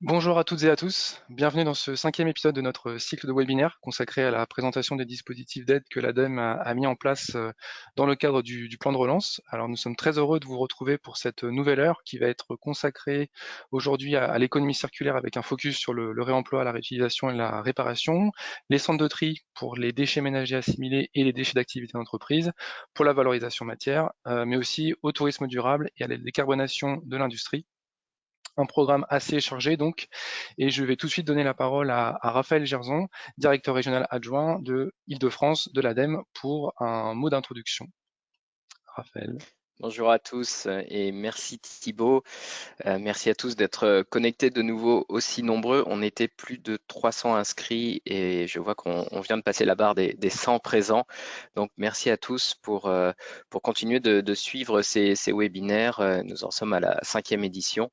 Bonjour à toutes et à tous, bienvenue dans ce 5e épisode de notre cycle de webinaire consacré à la présentation des dispositifs d'aide que l'ADEME a mis en place dans le cadre du plan de relance. Alors nous sommes très heureux de vous retrouver pour cette nouvelle heure qui va être consacrée aujourd'hui à l'économie circulaire avec un focus sur le réemploi, la réutilisation et la réparation, les centres de tri pour les déchets ménagers assimilés et les déchets d'activité d'entreprise, pour la valorisation matière, mais aussi au tourisme durable et à la décarbonation de l'industrie. Un programme assez chargé donc, et je vais tout de suite donner la parole à Raphaël Gerzon, directeur régional adjoint de Île-de-France de l'ADEME pour un mot d'introduction. Raphaël. Bonjour à tous et merci Thibaut. Merci à tous d'être connectés de nouveau aussi nombreux. On était plus de 300 inscrits et je vois qu'on vient de passer la barre des 100 présents. Donc merci à tous pour continuer de suivre ces webinaires. Nous en sommes à la 5e édition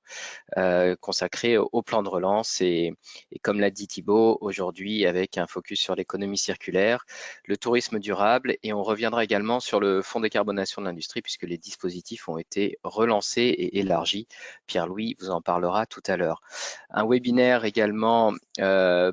consacrée au plan de relance et comme l'a dit Thibaut, aujourd'hui avec un focus sur l'économie circulaire, le tourisme durable et on reviendra également sur le fonds décarbonation de l'industrie puisque les dispositifs ont été relancés et élargis. Pierre-Louis vous en parlera tout à l'heure. Un webinaire également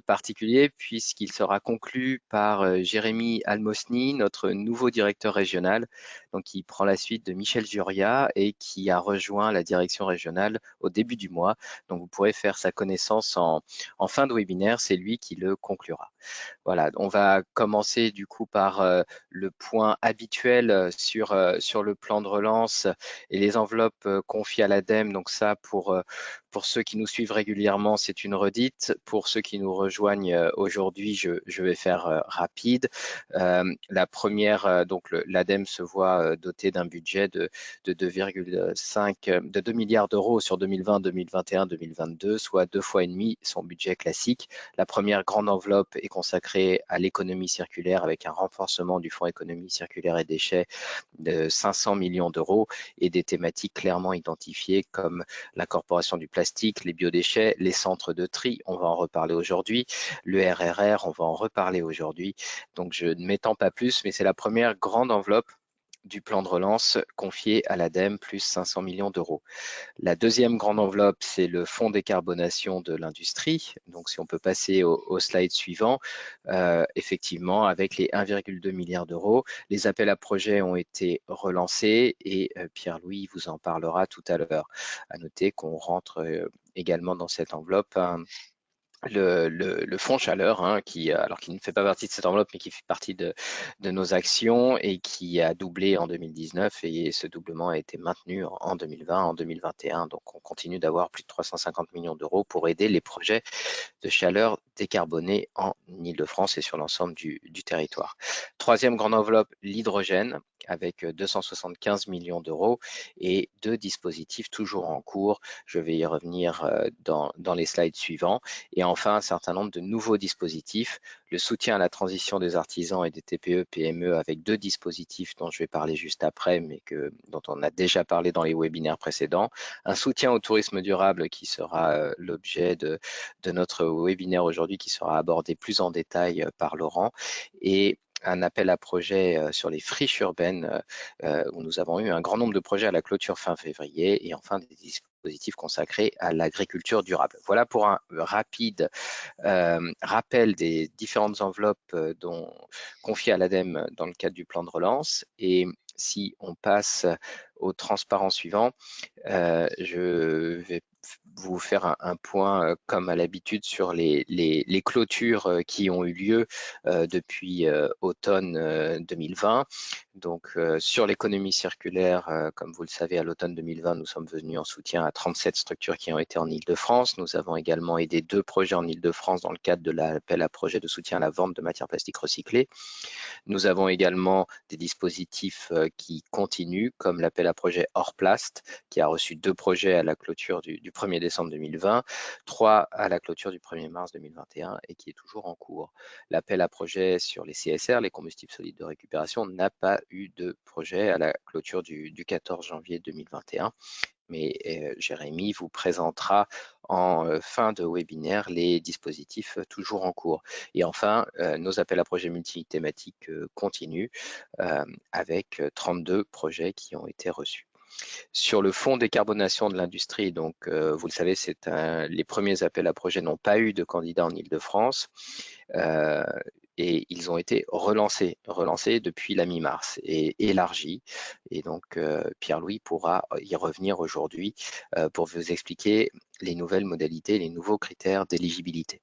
particulier puisqu'il sera conclu par Jérémy Almosny, notre nouveau directeur régional, donc qui prend la suite de Michel Juria et qui a rejoint la direction régionale au début du mois. Donc vous pourrez faire sa connaissance en fin de webinaire, c'est lui qui le conclura. Voilà, on va commencer du coup par le point habituel sur le plan de relance et les enveloppes confiées à l'ADEME. Donc ça, pour ceux qui nous suivent régulièrement, c'est une redite. Pour ceux qui nous rejoignent aujourd'hui, je vais faire rapide. La première, donc l'ADEME se voit doté d'un budget de 2,5, de 2 milliards d'euros sur 2020, 2021, 2022, soit 2 fois et demi son budget classique. La première grande enveloppe est consacrée à l'économie circulaire avec un renforcement du fonds économie circulaire et déchets de 500 millions d'euros et des thématiques clairement identifiées comme l'incorporation du plastique, les biodéchets, les centres de tri, on va en reparler aujourd'hui, le RRR, on va en reparler aujourd'hui. Donc je ne m'étends pas plus, mais c'est la première grande enveloppe du plan de relance confié à l'ADEME, plus 500 millions d'euros. La deuxième grande enveloppe, c'est le fonds décarbonation de l'industrie. Donc, si on peut passer au slide suivant, effectivement, avec les 1,2 milliard d'euros, les appels à projets ont été relancés et Pierre-Louis vous en parlera tout à l'heure. À noter qu'on rentre également dans cette enveloppe le fonds chaleur, hein, alors qui ne fait pas partie de cette enveloppe, mais qui fait partie de nos actions et qui a doublé en 2019 et ce doublement a été maintenu en 2020, en 2021. Donc on continue d'avoir plus de 350 millions d'euros pour aider les projets de chaleur décarbonée en Île-de-France et sur l'ensemble du territoire. Troisième grande enveloppe, l'hydrogène, avec 275 millions d'euros et deux dispositifs toujours en cours. Je vais y revenir dans les slides suivants. Et enfin, un certain nombre de nouveaux dispositifs, le soutien à la transition des artisans et des TPE-PME avec deux dispositifs dont je vais parler juste après, mais dont on a déjà parlé dans les webinaires précédents, un soutien au tourisme durable qui sera l'objet de notre webinaire aujourd'hui qui sera abordé plus en détail par Laurent et un appel à projet sur les friches urbaines où nous avons eu un grand nombre de projets à la clôture fin février et enfin des dispositifs consacrés à l'agriculture durable. Voilà pour un rapide rappel des différentes enveloppes confiées à l'ADEME dans le cadre du plan de relance. Et si on passe au transparent suivant, je vais vous faire un point comme à l'habitude sur les clôtures qui ont eu lieu depuis automne 2020. Donc sur l'économie circulaire, comme vous le savez, à l'automne 2020, nous sommes venus en soutien à 37 structures qui ont été en Île-de-France. Nous avons également aidé 2 projets en Île-de-France dans le cadre de l'appel à projet de soutien à la vente de matières plastiques recyclées. Nous avons également des dispositifs qui continuent, comme l'appel à projet Orplast, qui a reçu 2 projets à la clôture du 1er décembre 2020, 3 à la clôture du 1er mars 2021 et qui est toujours en cours. L'appel à projet sur les CSR, les combustibles solides de récupération, n'a pas eu de projet à la clôture du 14 janvier 2021. Mais Jérémy vous présentera en fin de webinaire les dispositifs toujours en cours. Et enfin, nos appels à projets multithématiques continuent avec 32 projets qui ont été reçus. Sur le fonds décarbonation de l'industrie, donc vous le savez, les premiers appels à projets n'ont pas eu de candidats en Île-de-France. Et ils ont été relancés depuis la mi-mars et élargis. Et donc, Pierre-Louis pourra y revenir aujourd'hui pour vous expliquer les nouvelles modalités, les nouveaux critères d'éligibilité.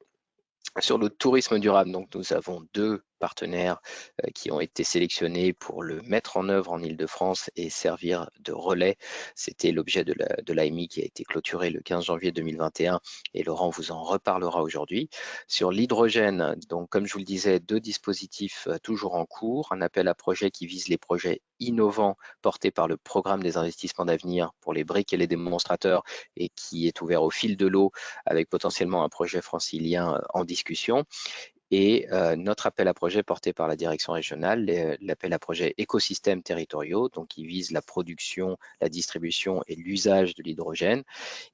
Sur le tourisme durable, donc nous avons deux partenaires qui ont été sélectionnés pour le mettre en œuvre en Île-de-France et servir de relais. C'était l'objet de l'AMI qui a été clôturé le 15 janvier 2021 et Laurent vous en reparlera aujourd'hui. Sur l'hydrogène, donc comme je vous le disais, deux dispositifs toujours en cours, un appel à projet qui vise les projets innovants portés par le programme des investissements d'avenir pour les briques et les démonstrateurs et qui est ouvert au fil de l'eau avec potentiellement un projet francilien en discussion. Et notre appel à projet porté par la direction régionale, l'appel à projet écosystèmes territoriaux, donc qui vise la production, la distribution et l'usage de l'hydrogène.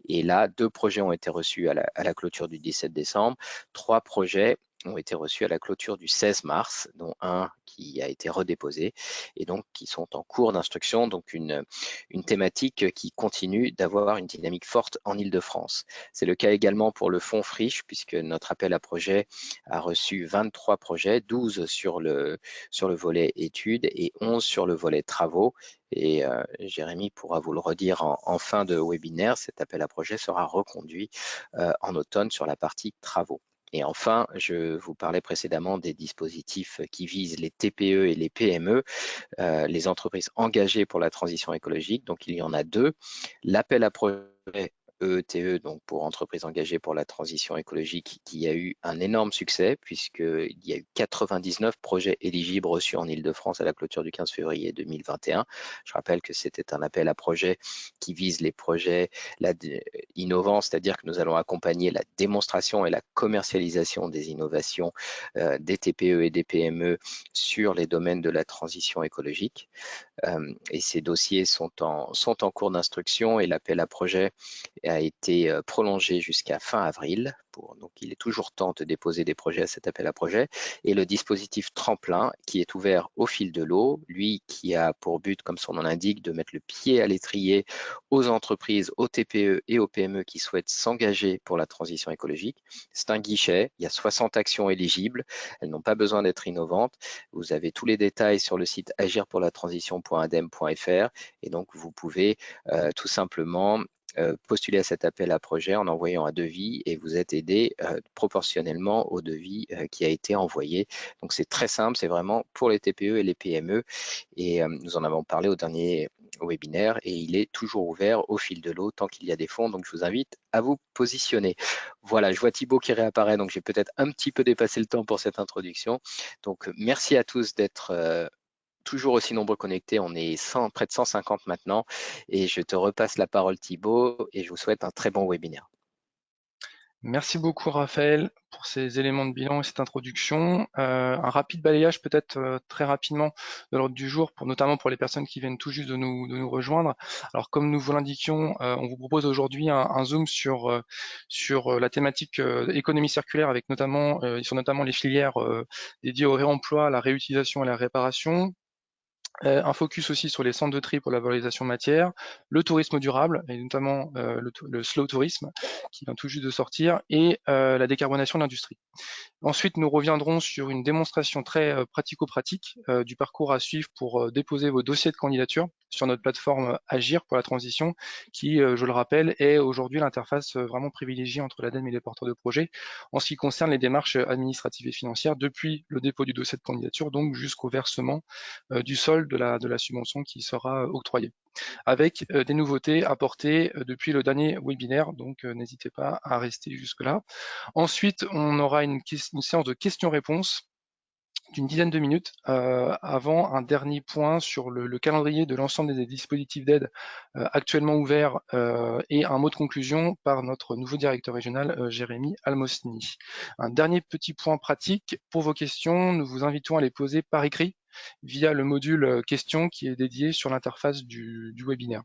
Et là, deux projets ont été reçus à la clôture du 17 décembre, trois projets ont été reçus à la clôture du 16 mars, dont un qui a été redéposé et donc qui sont en cours d'instruction, donc une thématique qui continue d'avoir une dynamique forte en Île-de-France. C'est le cas également pour le fonds Friche, puisque notre appel à projet a reçu 23 projets, 12 sur le volet études et 11 sur le volet travaux. Et Jérémy pourra vous le redire en fin de webinaire, cet appel à projet sera reconduit en automne sur la partie travaux. Et enfin, je vous parlais précédemment des dispositifs qui visent les TPE et les PME, les entreprises engagées pour la transition écologique. Donc, il y en a deux. L'appel à projet EETE, donc pour entreprises engagées pour la transition écologique, qui a eu un énorme succès puisqu'il y a eu 99 projets éligibles reçus en Île-de-France à la clôture du 15 février 2021. Je rappelle que c'était un appel à projet qui vise les projets innovants, c'est-à-dire que nous allons accompagner la démonstration et la commercialisation des innovations des TPE et des PME sur les domaines de la transition écologique. Et ces dossiers sont en cours d'instruction et l'appel à projet a été prolongé jusqu'à fin avril. Donc, il est toujours temps de déposer des projets à cet appel à projet. Et le dispositif tremplin qui est ouvert au fil de l'eau, lui qui a pour but, comme son nom l'indique, de mettre le pied à l'étrier aux entreprises, aux TPE et aux PME qui souhaitent s'engager pour la transition écologique. C'est un guichet, il y a 60 actions éligibles, elles n'ont pas besoin d'être innovantes. Vous avez tous les détails sur le site agirpourlatransition.adem.fr et donc vous pouvez tout simplement postuler à cet appel à projet en envoyant un devis et vous êtes aidé proportionnellement au devis qui a été envoyé. Donc c'est très simple, c'est vraiment pour les TPE et les PME et nous en avons parlé au dernier webinaire et il est toujours ouvert au fil de l'eau tant qu'il y a des fonds. Donc je vous invite à vous positionner. Voilà, je vois Thibaut qui réapparaît, donc j'ai peut-être un petit peu dépassé le temps pour cette introduction. Donc merci à tous d'être toujours aussi nombreux connectés, on est près de 150 maintenant et je te repasse la parole Thibaut et je vous souhaite un très bon webinaire. Merci beaucoup Raphaël pour ces éléments de bilan et cette introduction. Un rapide balayage peut-être très rapidement de l'ordre du jour, notamment pour les personnes qui viennent tout juste de nous rejoindre. Alors comme nous vous l'indiquions, on vous propose aujourd'hui un zoom sur la thématique économie circulaire avec notamment les filières dédiées au réemploi, à la réutilisation et à la réparation. Un focus aussi sur les centres de tri pour la valorisation matière, le tourisme durable, et notamment le slow tourisme, qui vient tout juste de sortir, et la décarbonation de l'industrie. Ensuite, nous reviendrons sur une démonstration très pratico-pratique du parcours à suivre pour déposer vos dossiers de candidature sur notre plateforme Agir pour la transition, qui, je le rappelle, est aujourd'hui l'interface vraiment privilégiée entre l'ADEME et les porteurs de projets en ce qui concerne les démarches administratives et financières depuis le dépôt du dossier de candidature, donc jusqu'au versement du solde de la subvention qui sera octroyée, avec des nouveautés apportées depuis le dernier webinaire, donc n'hésitez pas à rester jusque-là. Ensuite, on aura une séance de questions-réponses d'une dizaine de minutes avant un dernier point sur le calendrier de l'ensemble des dispositifs d'aide actuellement ouverts et un mot de conclusion par notre nouveau directeur régional, Jérémy Almosny. Un dernier petit point pratique pour vos questions, nous vous invitons à les poser par écrit via le module questions qui est dédié sur l'interface du webinaire.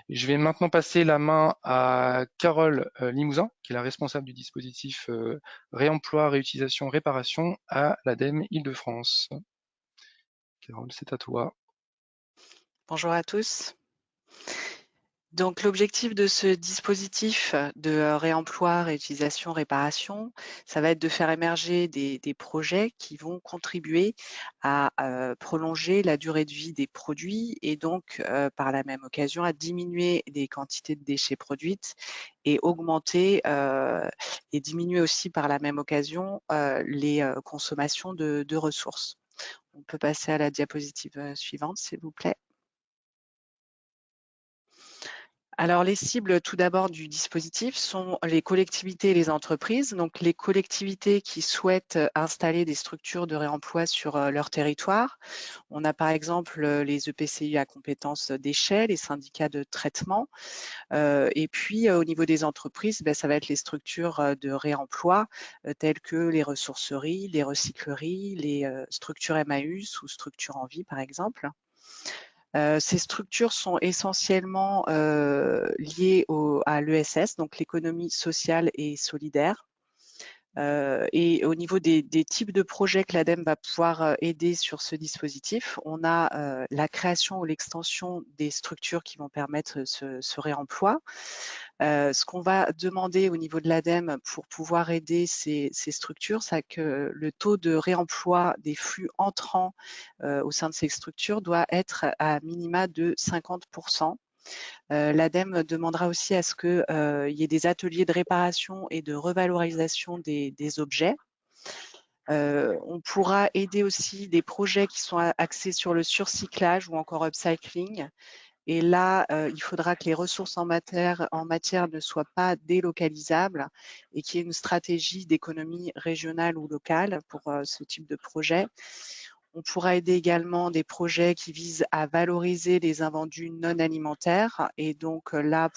Je vais maintenant passer la main à Carole Limousin, qui est la responsable du dispositif réemploi, réutilisation, réparation à l'ADEME Île-de-France. Carole, c'est à toi. Bonjour à tous. Donc l'objectif de ce dispositif de réemploi, réutilisation, réparation, ça va être de faire émerger des projets qui vont contribuer à prolonger la durée de vie des produits et donc par la même occasion à diminuer les quantités de déchets produites et augmenter et diminuer aussi par la même occasion les consommations de ressources. On peut passer à la diapositive suivante, s'il vous plaît. Alors, les cibles, tout d'abord, du dispositif sont les collectivités et les entreprises. Donc, les collectivités qui souhaitent installer des structures de réemploi sur leur territoire. On a par exemple les EPCI à compétences déchets, les syndicats de traitement. Et puis, au niveau des entreprises, ça va être les structures de réemploi telles que les ressourceries, les recycleries, les structures Emmaüs ou structures en vie, par exemple. Ces structures sont essentiellement liées à l'ESS, donc l'économie sociale et solidaire. Et au niveau des types de projets que l'ADEME va pouvoir aider sur ce dispositif, on a la création ou l'extension des structures qui vont permettre ce réemploi. Ce qu'on va demander au niveau de l'ADEME pour pouvoir aider ces structures, c'est que le taux de réemploi des flux entrants au sein de ces structures doit être à minima de 50%. L'ADEME demandera aussi à ce qu'il y ait des ateliers de réparation et de revalorisation des objets. On pourra aider aussi des projets qui sont axés sur le surcyclage ou encore upcycling. Et là, il faudra que les ressources en matière ne soient pas délocalisables et qu'il y ait une stratégie d'économie régionale ou locale pour ce type de projet. On pourra aider également des projets qui visent à valoriser les invendus non alimentaires et donc là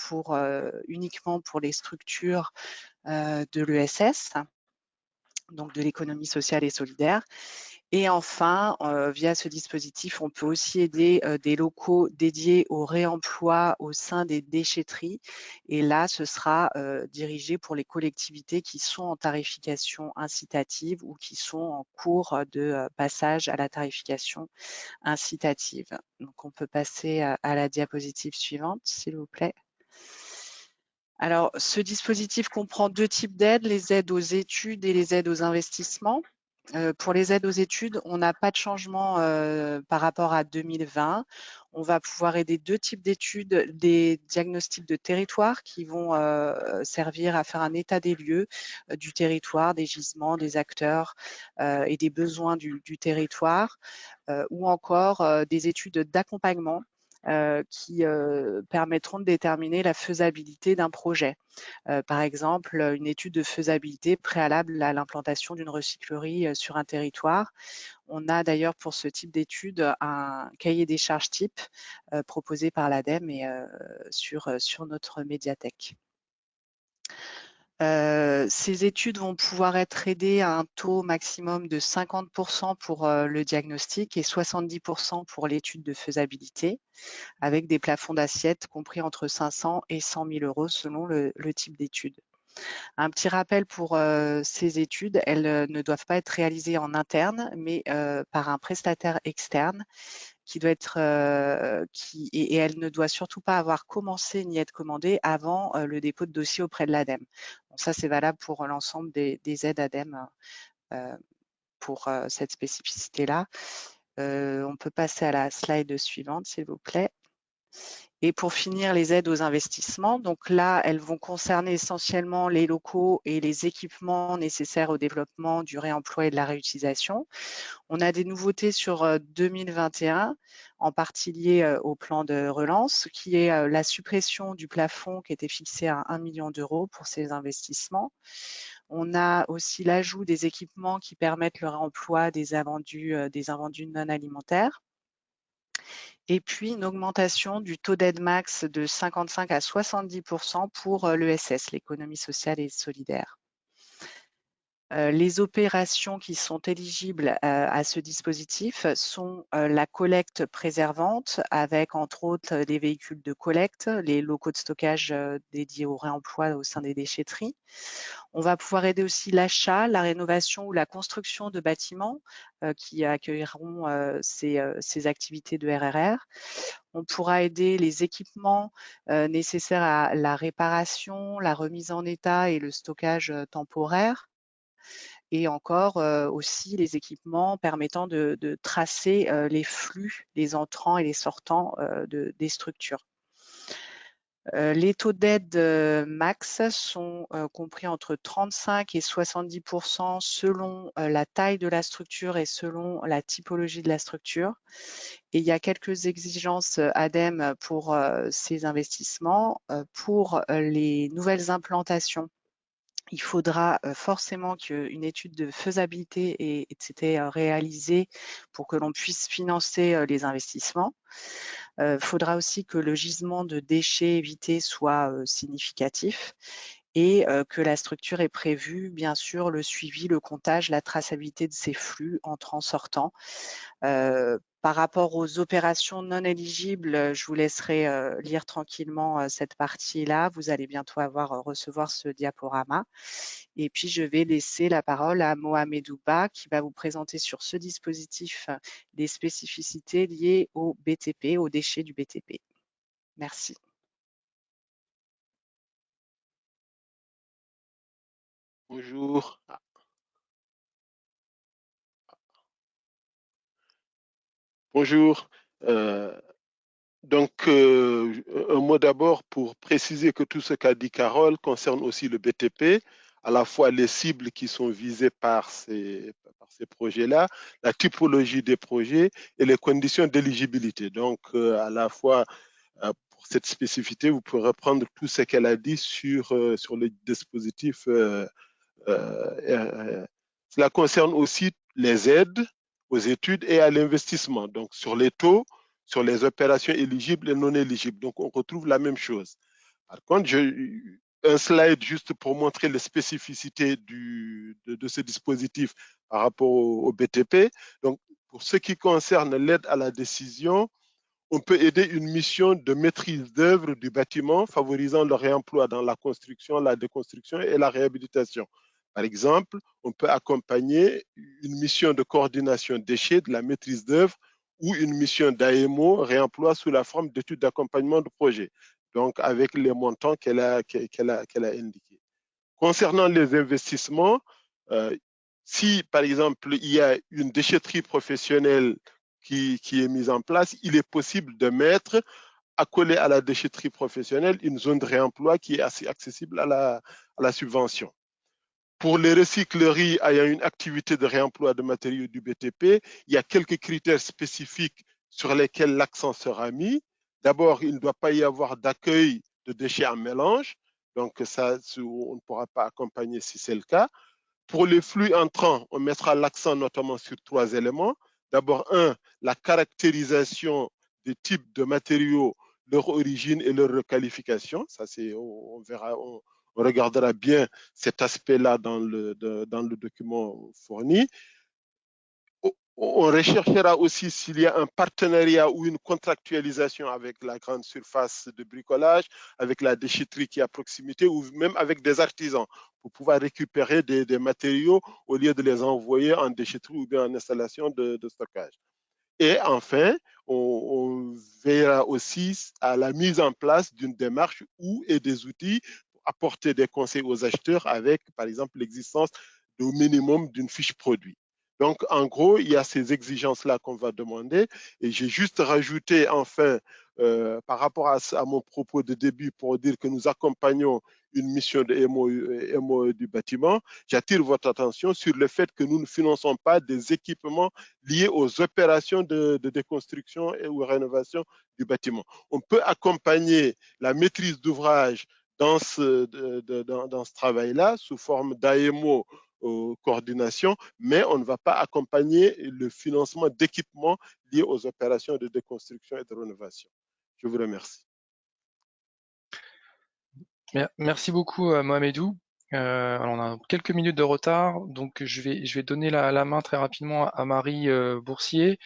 uniquement pour les structures de l'ESS, donc de l'économie sociale et solidaire. Et enfin, via ce dispositif, on peut aussi aider des locaux dédiés au réemploi au sein des déchetteries. Et là, ce sera dirigé pour les collectivités qui sont en tarification incitative ou qui sont en cours de passage à la tarification incitative. Donc, on peut passer à la diapositive suivante, s'il vous plaît. Alors, ce dispositif comprend deux types d'aides, les aides aux études et les aides aux investissements. Pour les aides aux études, on n'a pas de changement par rapport à 2020. On va pouvoir aider deux types d'études, des diagnostics de territoire qui vont servir à faire un état des lieux du territoire, des gisements, des acteurs et des besoins du territoire, ou encore des études d'accompagnement qui permettront de déterminer la faisabilité d'un projet. Par exemple, une étude de faisabilité préalable à l'implantation d'une recyclerie sur un territoire. On a d'ailleurs pour ce type d'étude un cahier des charges type proposé par l'ADEME et sur notre médiathèque. Ces études vont pouvoir être aidées à un taux maximum de 50% pour le diagnostic et 70% pour l'étude de faisabilité, avec des plafonds d'assiette compris entre 500 et 100 000 euros selon le type d'étude. Un petit rappel pour ces études, elles ne doivent pas être réalisées en interne, mais par un prestataire externe qui doit être et elle ne doit surtout pas avoir commencé ni être commandée avant le dépôt de dossier auprès de l'ADEME. Donc ça, c'est valable pour l'ensemble des aides ADEME pour cette spécificité-là. On peut passer à la slide suivante, s'il vous plaît. Et pour finir, les aides aux investissements. Donc là, elles vont concerner essentiellement les locaux et les équipements nécessaires au développement du réemploi et de la réutilisation. On a des nouveautés sur 2021, en partie liées au plan de relance, qui est la suppression du plafond qui était fixé à 1 million d'euros pour ces investissements. On a aussi l'ajout des équipements qui permettent le réemploi des invendus non alimentaires. Et puis une augmentation du taux d'aide max de 55 à 70% pour l'ESS, l'économie sociale et solidaire. Les opérations qui sont éligibles à ce dispositif sont la collecte préservante avec entre autres des véhicules de collecte, les locaux de stockage dédiés au réemploi au sein des déchetteries. On va pouvoir aider aussi l'achat, la rénovation ou la construction de bâtiments qui accueilleront ces activités de RRR. On pourra aider les équipements nécessaires à la réparation, la remise en état et le stockage temporaire. Et encore aussi les équipements permettant de tracer les flux, les entrants et les sortants des structures. Les taux d'aide max sont compris entre 35 et 70% selon la taille de la structure et selon la typologie de la structure. Et il y a quelques exigences ADEME pour ces investissements. Pour les nouvelles implantations, il faudra forcément qu'une étude de faisabilité ait été réalisée pour que l'on puisse financer les investissements. Il faudra aussi que le gisement de déchets évités soit significatif et que la structure ait prévu, bien sûr, le suivi, le comptage, la traçabilité de ces flux entrant-sortant. Par rapport aux opérations non éligibles, je vous laisserai lire tranquillement cette partie-là. Vous allez bientôt recevoir ce diaporama. Et puis, je vais laisser la parole à Mohamedou Ba qui va vous présenter sur ce dispositif les spécificités liées au BTP, aux déchets du BTP. Merci. Bonjour. Bonjour. Un mot d'abord pour préciser que tout ce qu'a dit Carole concerne aussi le BTP, à la fois les cibles qui sont visées par ces projets-là, la typologie des projets et les conditions d'éligibilité. Donc, à la fois, pour cette spécificité, vous pouvez reprendre tout ce qu'elle a dit sur le dispositif. Cela concerne aussi les aides aux études et à l'investissement, donc sur les taux, sur les opérations éligibles et non éligibles. Donc, on retrouve la même chose. Par contre, un slide juste pour montrer les spécificités de ce dispositif par rapport au BTP. Donc, pour ce qui concerne l'aide à la décision, on peut aider une mission de maîtrise d'œuvre du bâtiment, favorisant le réemploi dans la construction, la déconstruction et la réhabilitation. Par exemple, on peut accompagner une mission de coordination déchets, de la maîtrise d'œuvre, ou une mission d'AMO, réemploi sous la forme d'études d'accompagnement de projet, donc avec les montants qu'elle a indiqués. Concernant les investissements, si par exemple il y a une déchetterie professionnelle qui est mise en place, il est possible de mettre, accolé à la déchetterie professionnelle, une zone de réemploi qui est assez accessible à la subvention. Pour les recycleries ayant une activité de réemploi de matériaux du BTP, il y a quelques critères spécifiques sur lesquels l'accent sera mis. D'abord, il ne doit pas y avoir d'accueil de déchets en mélange. Donc, ça, on ne pourra pas accompagner si c'est le cas. Pour les flux entrants, on mettra l'accent notamment sur 3 éléments. D'abord, la caractérisation des types de matériaux, leur origine et leur requalification. Ça, on verra, on regardera bien cet aspect-là dans le document fourni. On recherchera aussi s'il y a un partenariat ou une contractualisation avec la grande surface de bricolage, avec la déchetterie qui est à proximité ou même avec des artisans pour pouvoir récupérer des matériaux au lieu de les envoyer en déchetterie ou bien en installation de stockage. Et enfin, on veillera aussi à la mise en place d'une démarche et des outils pour apporter des conseils aux acheteurs avec, par exemple, l'existence au minimum d'une fiche produit. Donc, en gros, il y a ces exigences-là qu'on va demander. Et j'ai juste rajouté, enfin, par rapport à mon propos de début, pour dire que nous accompagnons une mission de MOE du bâtiment, j'attire votre attention sur le fait que nous ne finançons pas des équipements liés aux opérations de déconstruction et ou rénovation du bâtiment. On peut accompagner la maîtrise d'ouvrage dans ce travail-là sous forme d'AMO coordination, mais on ne va pas accompagner le financement d'équipements liés aux opérations de déconstruction et de rénovation. Je vous remercie. Merci beaucoup Mohamedou. Alors on a quelques minutes de retard, donc je vais donner la main très rapidement à Marie Boursier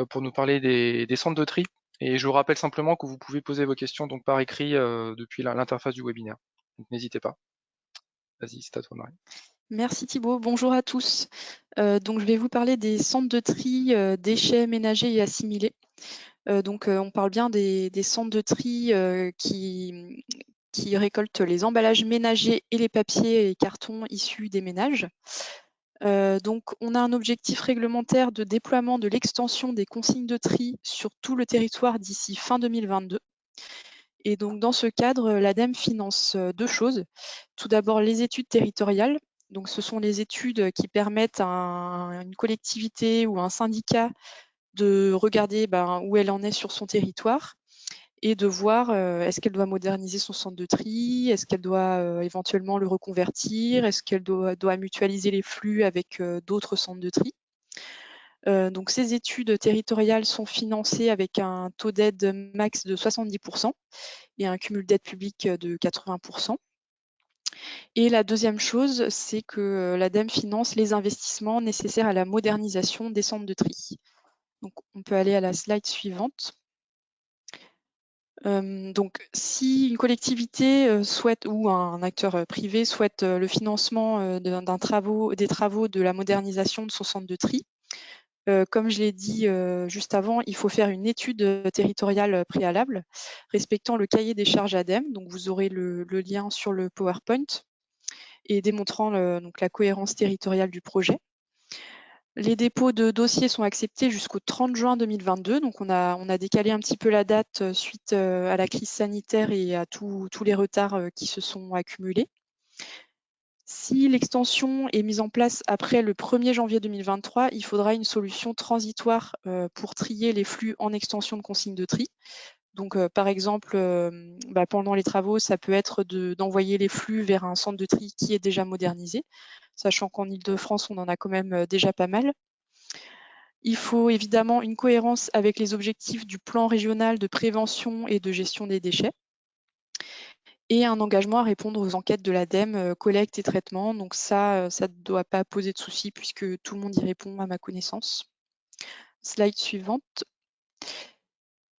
pour nous parler des centres de tri. Et je vous rappelle simplement que vous pouvez poser vos questions donc par écrit depuis l'interface du webinaire. Donc n'hésitez pas. Vas-y, c'est à toi Marie. Merci Thibaut, bonjour à tous. Donc je vais vous parler des centres de tri déchets ménagers et assimilés. Donc, on parle bien des centres de tri qui récoltent les emballages ménagers et les papiers et cartons issus des ménages. Donc, on a un objectif réglementaire de déploiement de l'extension des consignes de tri sur tout le territoire d'ici fin 2022. Et donc, dans ce cadre, l'ADEME finance 2 choses. Tout d'abord, les études territoriales. Donc, ce sont les études qui permettent à une collectivité ou un syndicat de regarder où elle en est sur son territoire et de voir est-ce qu'elle doit moderniser son centre de tri, est-ce qu'elle doit éventuellement le reconvertir, est-ce qu'elle doit mutualiser les flux avec d'autres centres de tri. Donc ces études territoriales sont financées avec un taux d'aide max de 70% et un cumul d'aide publique de 80%. Et la deuxième chose, c'est que l'ADEME finance les investissements nécessaires à la modernisation des centres de tri. Donc on peut aller à la slide suivante. Donc, si une collectivité souhaite ou un acteur privé souhaite le financement des travaux de la modernisation de son centre de tri, comme je l'ai dit juste avant, il faut faire une étude territoriale préalable respectant le cahier des charges ADEME. Donc, vous aurez le lien sur le PowerPoint et démontrant donc la cohérence territoriale du projet. Les dépôts de dossiers sont acceptés jusqu'au 30 juin 2022. Donc, on a décalé un petit peu la date suite à la crise sanitaire et à tous les retards qui se sont accumulés. Si l'extension est mise en place après le 1er janvier 2023, il faudra une solution transitoire pour trier les flux en extension de consignes de tri. Donc, par exemple, pendant les travaux, ça peut être d'envoyer les flux vers un centre de tri qui est déjà modernisé, sachant qu'en Ile-de-France, on en a quand même déjà pas mal. Il faut évidemment une cohérence avec les objectifs du plan régional de prévention et de gestion des déchets et un engagement à répondre aux enquêtes de l'ADEME, collecte et traitement. Donc ça ne doit pas poser de soucis puisque tout le monde y répond à ma connaissance. Slide suivante.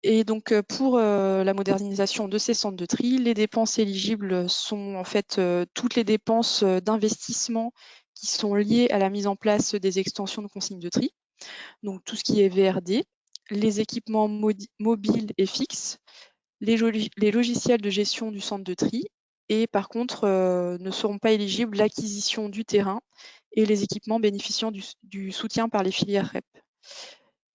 Et donc pour la modernisation de ces centres de tri, les dépenses éligibles sont en fait toutes les dépenses d'investissement qui sont liées à la mise en place des extensions de consignes de tri. Donc tout ce qui est VRD, les équipements mobiles et fixes, les logiciels de gestion du centre de tri, et par contre ne seront pas éligibles l'acquisition du terrain et les équipements bénéficiant du soutien par les filières REP.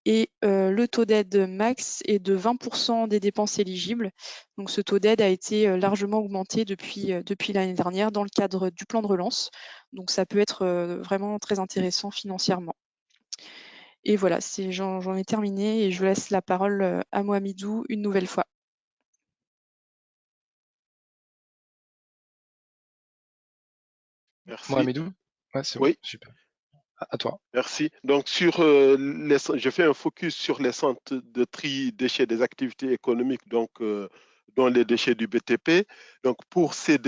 Et le taux d'aide max est de 20% des dépenses éligibles. Donc ce taux d'aide a été largement augmenté depuis l'année dernière dans le cadre du plan de relance. Donc ça peut être vraiment très intéressant financièrement. Et voilà, j'en ai terminé et je laisse la parole à Mohamedou une nouvelle fois. Merci. Mohamedou? Ouais, c'est bon, Oui. super. À toi. Merci. Donc, je fais un focus sur les centres de tri déchets des activités économiques, donc dont les déchets du BTP. Donc, pour ces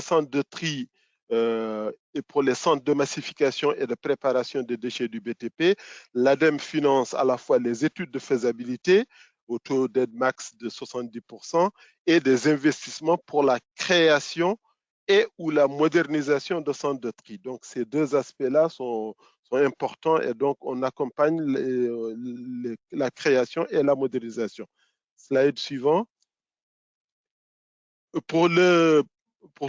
centres de tri et pour les centres de massification et de préparation des déchets du BTP, l'ADEME finance à la fois les études de faisabilité au taux d'aide max de 70% et des investissements pour la création et ou la modernisation de centres de tri. Donc, ces deux aspects-là sont importants et donc on accompagne la création et la modernisation. Slide suivant. Pour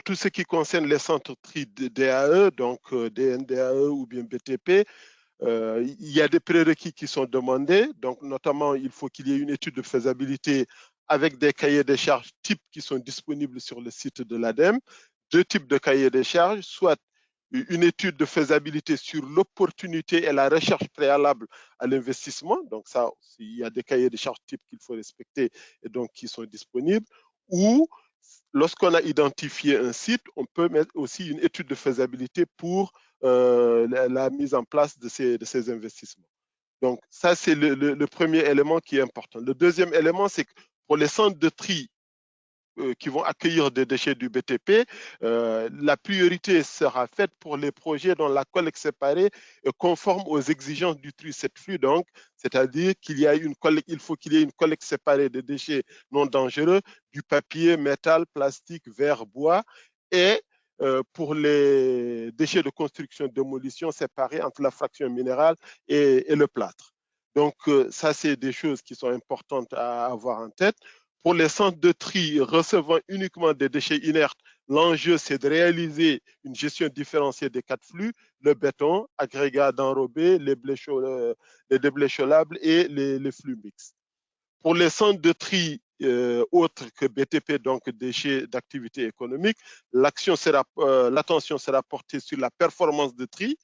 tout ce qui concerne les centres de tri de DAE, donc DNDAE ou bien BTP, il y a des prérequis qui sont demandés. Donc, notamment, il faut qu'il y ait une étude de faisabilité avec des cahiers des charges types qui sont disponibles sur le site de l'ADEME. Deux types de cahiers des charges, soit une étude de faisabilité sur l'opportunité et la recherche préalable à l'investissement. Donc, ça, il y a des cahiers des charges types qu'il faut respecter et donc qui sont disponibles. Ou, lorsqu'on a identifié un site, on peut mettre aussi une étude de faisabilité pour la mise en place de ces investissements. Donc, ça, c'est le premier élément qui est important. Le deuxième élément, c'est que pour les centres de tri qui vont accueillir des déchets du BTP, la priorité sera faite pour les projets dont la collecte séparée est conforme aux exigences du tri set flux. Donc, c'est-à-dire il faut qu'il y ait une collecte séparée des déchets non dangereux, du papier, métal, plastique, verre, bois, et pour les déchets de construction, démolition séparés entre la fraction minérale et le plâtre. Donc, ça, c'est des choses qui sont importantes à avoir en tête. Pour les centres de tri recevant uniquement des déchets inertes, l'enjeu, c'est de réaliser une gestion différenciée des 4 flux, le béton, agrégat d'enrobé, les déblais cholables et les flux mixtes. Pour les centres de tri autres que BTP, donc déchets d'activité économique, l'attention sera portée sur la performance de tri.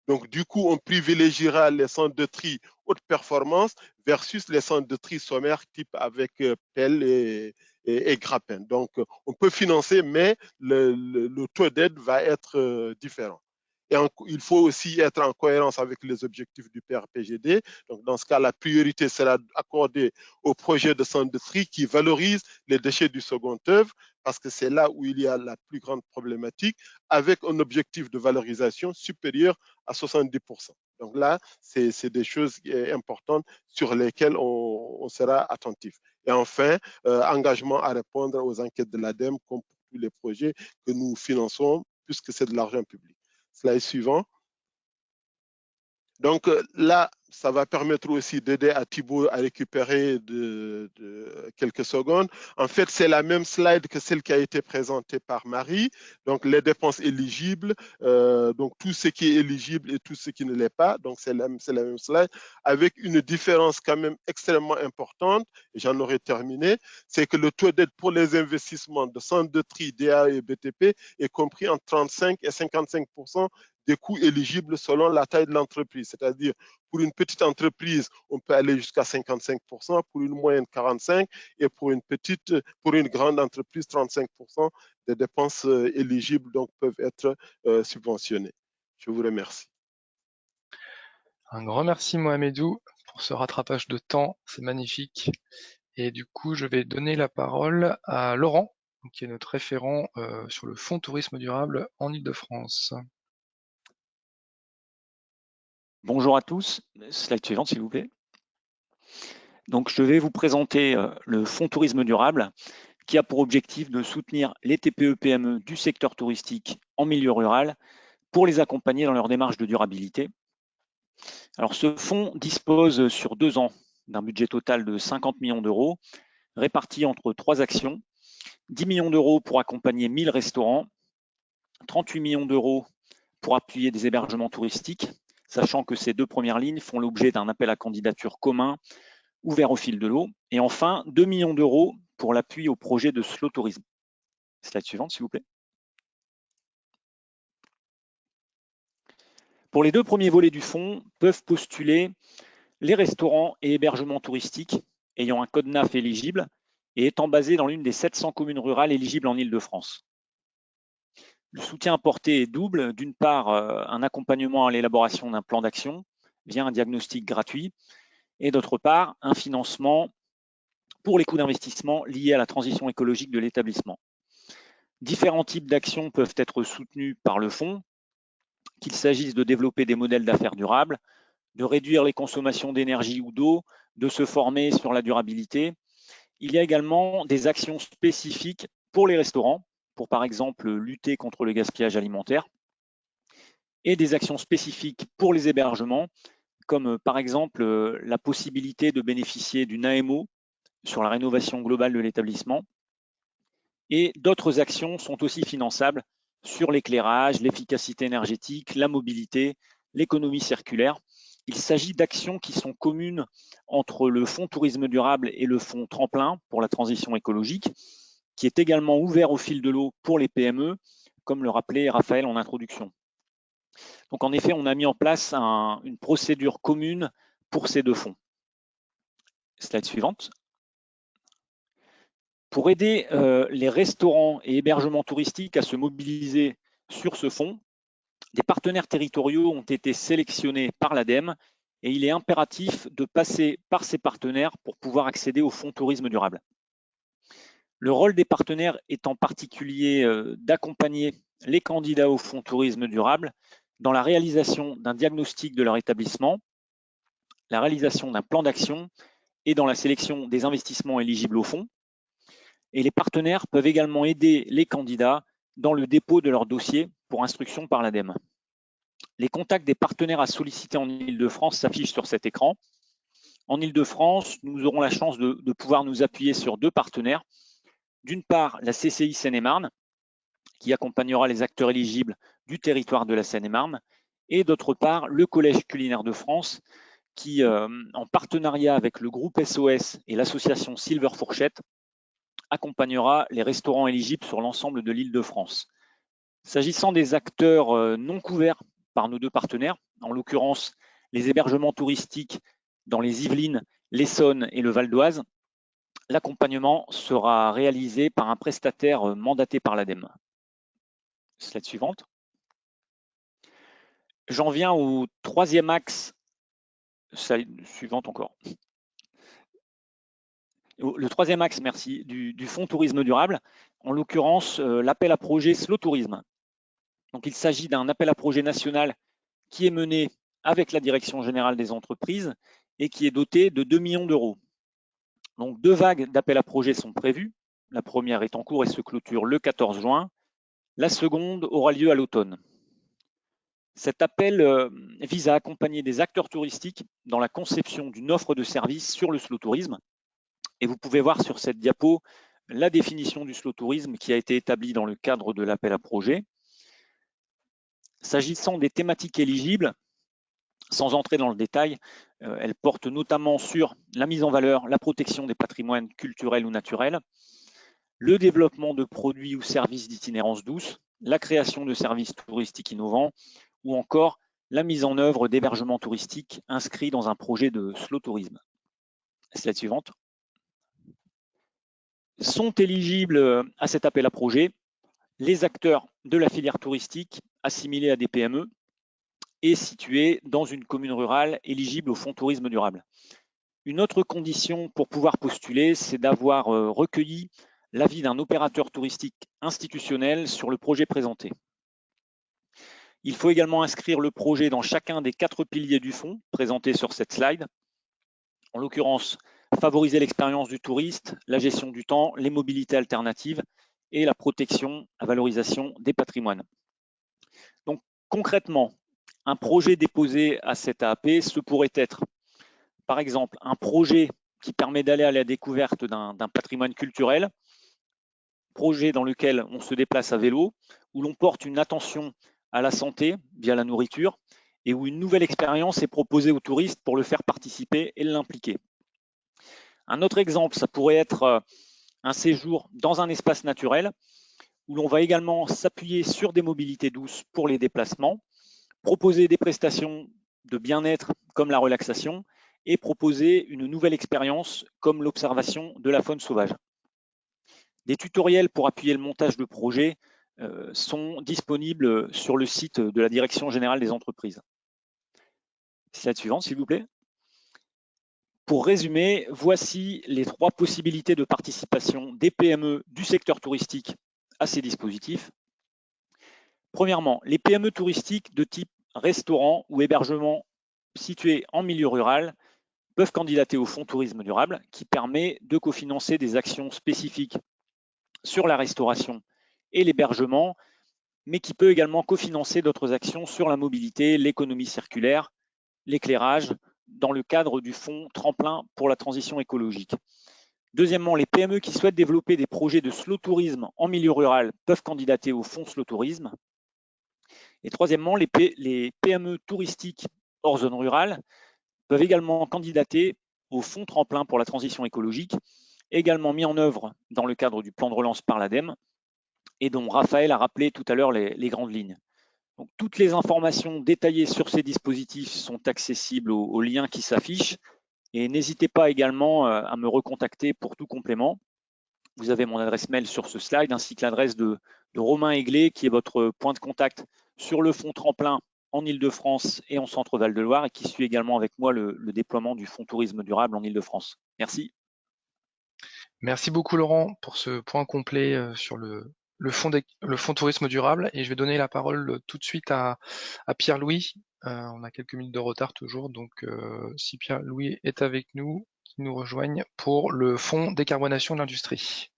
Donc, du coup, on privilégiera les centres de tri haute performance versus les centres de tri sommaires type avec pelle et grappin. Donc, on peut financer, mais le taux d'aide va être différent. Et il faut aussi être en cohérence avec les objectifs du PRPGD. Donc, dans ce cas, la priorité sera accordée aux projets de centres de tri qui valorisent les déchets du second œuvre, parce que c'est là où il y a la plus grande problématique, avec un objectif de valorisation supérieur à 70%. Donc là, c'est des choses importantes sur lesquelles on sera attentif. Et enfin, engagement à répondre aux enquêtes de l'ADEME, comme pour tous les projets que nous finançons, puisque c'est de l'argent public. Slide suivant. Donc là, ça va permettre aussi d'aider à Thibaut à récupérer de quelques secondes. En fait, c'est la même slide que celle qui a été présentée par Marie. Donc, les dépenses éligibles, donc tout ce qui est éligible et tout ce qui ne l'est pas. Donc, c'est la même slide, avec une différence quand même extrêmement importante, et j'en aurai terminé, c'est que le taux d'aide pour les investissements de centres de tri, DA et BTP est compris entre 35 et 55% des coûts éligibles selon la taille de l'entreprise. C'est-à-dire, pour une petite entreprise, on peut aller jusqu'à 55%, pour une moyenne 45%, et pour une grande entreprise, 35% des dépenses éligibles donc, peuvent être subventionnées. Je vous remercie. Un grand merci Mohamedou pour ce rattrapage de temps, c'est magnifique. Et du coup, je vais donner la parole à Laurent, qui est notre référent sur le fonds tourisme durable en Ile-de-France. Bonjour à tous. Slide suivante, s'il vous plaît. Donc, je vais vous présenter le fonds tourisme durable qui a pour objectif de soutenir les TPE-PME du secteur touristique en milieu rural pour les accompagner dans leur démarche de durabilité. Alors, ce fonds dispose sur 2 ans d'un budget total de 50 millions d'euros répartis entre 3 actions. 10 millions d'euros pour accompagner 1000 restaurants, 38 millions d'euros pour appuyer des hébergements touristiques, sachant que ces 2 premières lignes font l'objet d'un appel à candidature commun ouvert au fil de l'eau. Et enfin, 2 millions d'euros pour l'appui au projet de slow tourisme. Slide suivante, s'il vous plaît. Pour les 2 premiers volets du fonds, peuvent postuler les restaurants et hébergements touristiques ayant un code NAF éligible et étant basés dans l'une des 700 communes rurales éligibles en Île-de-France. Le soutien apporté est double. D'une part, un accompagnement à l'élaboration d'un plan d'action via un diagnostic gratuit, et d'autre part, un financement pour les coûts d'investissement liés à la transition écologique de l'établissement. Différents types d'actions peuvent être soutenus par le fonds, qu'il s'agisse de développer des modèles d'affaires durables, de réduire les consommations d'énergie ou d'eau, de se former sur la durabilité. Il y a également des actions spécifiques pour les restaurants, pour par exemple lutter contre le gaspillage alimentaire, et des actions spécifiques pour les hébergements, comme par exemple la possibilité de bénéficier d'une AMO sur la rénovation globale de l'établissement. Et d'autres actions sont aussi finançables sur l'éclairage, l'efficacité énergétique, la mobilité, l'économie circulaire. Il s'agit d'actions qui sont communes entre le fonds tourisme durable et le fonds tremplin pour la transition écologique, qui est également ouvert au fil de l'eau pour les PME, comme le rappelait Raphaël en introduction. Donc en effet, on a mis en place une procédure commune pour ces 2 fonds. Slide suivante. Pour aider les restaurants et hébergements touristiques à se mobiliser sur ce fonds, des partenaires territoriaux ont été sélectionnés par l'ADEME et il est impératif de passer par ces partenaires pour pouvoir accéder au fonds tourisme durable. Le rôle des partenaires est en particulier d'accompagner les candidats au fonds tourisme durable dans la réalisation d'un diagnostic de leur établissement, la réalisation d'un plan d'action et dans la sélection des investissements éligibles au fonds. Et les partenaires peuvent également aider les candidats dans le dépôt de leur dossier pour instruction par l'ADEME. Les contacts des partenaires à solliciter en Île-de-France s'affichent sur cet écran. En Île-de-France, nous aurons la chance de pouvoir nous appuyer sur 2 partenaires. D'une part, la CCI Seine-et-Marne, qui accompagnera les acteurs éligibles du territoire de la Seine-et-Marne, et d'autre part, le Collège culinaire de France, qui, en partenariat avec le groupe SOS et l'association Silver Fourchette, accompagnera les restaurants éligibles sur l'ensemble de l'Île-de-France. S'agissant des acteurs non couverts par nos 2 partenaires, en l'occurrence les hébergements touristiques dans les Yvelines, l'Essonne et le Val d'Oise, l'accompagnement sera réalisé par un prestataire mandaté par l'ADEME. Slide suivante. J'en viens au 3e axe, slide suivante encore. Le 3e axe, merci, du Fonds Tourisme Durable, en l'occurrence l'appel à projet Slow Tourisme. Donc il s'agit d'un appel à projet national qui est mené avec la Direction générale des entreprises et qui est doté de 2 millions d'euros. Donc 2 vagues d'appels à projet sont prévues. La première est en cours et se clôture le 14 juin. La seconde aura lieu à l'automne. Cet appel vise à accompagner des acteurs touristiques dans la conception d'une offre de service sur le slow tourisme. Et vous pouvez voir sur cette diapo la définition du slow tourisme qui a été établie dans le cadre de l'appel à projet. S'agissant des thématiques éligibles, sans entrer dans le détail, elles portent notamment sur la mise en valeur, la protection des patrimoines culturels ou naturels, le développement de produits ou services d'itinérance douce, la création de services touristiques innovants ou encore la mise en œuvre d'hébergements touristiques inscrits dans un projet de slow tourisme. Slide suivante. Sont éligibles à cet appel à projet les acteurs de la filière touristique assimilés à des PME et situés dans une commune rurale éligible au Fonds Tourisme Durable. Une autre condition pour pouvoir postuler, c'est d'avoir recueilli l'avis d'un opérateur touristique institutionnel sur le projet présenté. Il faut également inscrire le projet dans chacun des 4 piliers du fonds présentés sur cette slide. En l'occurrence, favoriser l'expérience du touriste, la gestion du temps, les mobilités alternatives et la protection, la valorisation des patrimoines. Donc concrètement, un projet déposé à cette AAP, ce pourrait être par exemple un projet qui permet d'aller à la découverte d'un patrimoine culturel, projet dans lequel on se déplace à vélo, où l'on porte une attention à la santé via la nourriture et où une nouvelle expérience est proposée aux touristes pour le faire participer et l'impliquer. Un autre exemple, ça pourrait être un séjour dans un espace naturel où l'on va également s'appuyer sur des mobilités douces pour les déplacements, proposer des prestations de bien-être comme la relaxation et proposer une nouvelle expérience comme l'observation de la faune sauvage. Des tutoriels pour appuyer le montage de projets sont disponibles sur le site de la Direction générale des entreprises. Slide suivante, s'il vous plaît. Pour résumer, voici les 3 possibilités de participation des PME du secteur touristique à ces dispositifs. Premièrement, les PME touristiques de type restaurant ou hébergement situés en milieu rural peuvent candidater au Fonds Tourisme Durable qui permet de cofinancer des actions spécifiques sur la restauration et l'hébergement, mais qui peut également cofinancer d'autres actions sur la mobilité, l'économie circulaire, l'éclairage, dans le cadre du fonds Tremplin pour la transition écologique. Deuxièmement, les PME qui souhaitent développer des projets de slow tourisme en milieu rural peuvent candidater au fonds slow tourisme. Et troisièmement, les PME touristiques hors zone rurale peuvent également candidater au fonds Tremplin pour la transition écologique, également mis en œuvre dans le cadre du plan de relance par l'ADEME et dont Raphaël a rappelé tout à l'heure les grandes lignes. Donc, toutes les informations détaillées sur ces dispositifs sont accessibles au lien qui s'affiche et n'hésitez pas également à me recontacter pour tout complément. Vous avez mon adresse mail sur ce slide ainsi que l'adresse de Romain Aiglé qui est votre point de contact sur le fonds Tremplin en Île-de-France et en Centre Val-de-Loire et qui suit également avec moi le déploiement du fonds Tourisme Durable en Île-de-France. Merci. Merci beaucoup Laurent pour ce point complet sur le fonds Tourisme Durable et je vais donner la parole tout de suite à Pierre-Louis. On a quelques minutes de retard toujours, donc si Pierre-Louis est avec nous, qu'il nous rejoigne pour le fonds Décarbonation de l'industrie.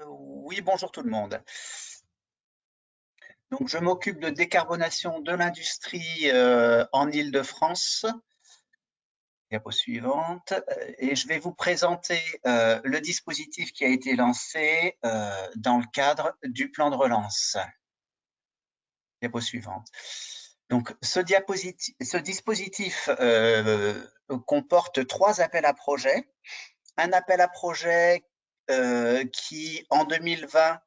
Oui, bonjour tout le monde. Donc, je m'occupe de décarbonation de l'industrie en Île-de-France. Diapo suivante. Et je vais vous présenter le dispositif qui a été lancé dans le cadre du plan de relance. Diapo suivante. Donc, ce dispositif comporte 3 appels à projets. Un appel à projet qui, en 2020,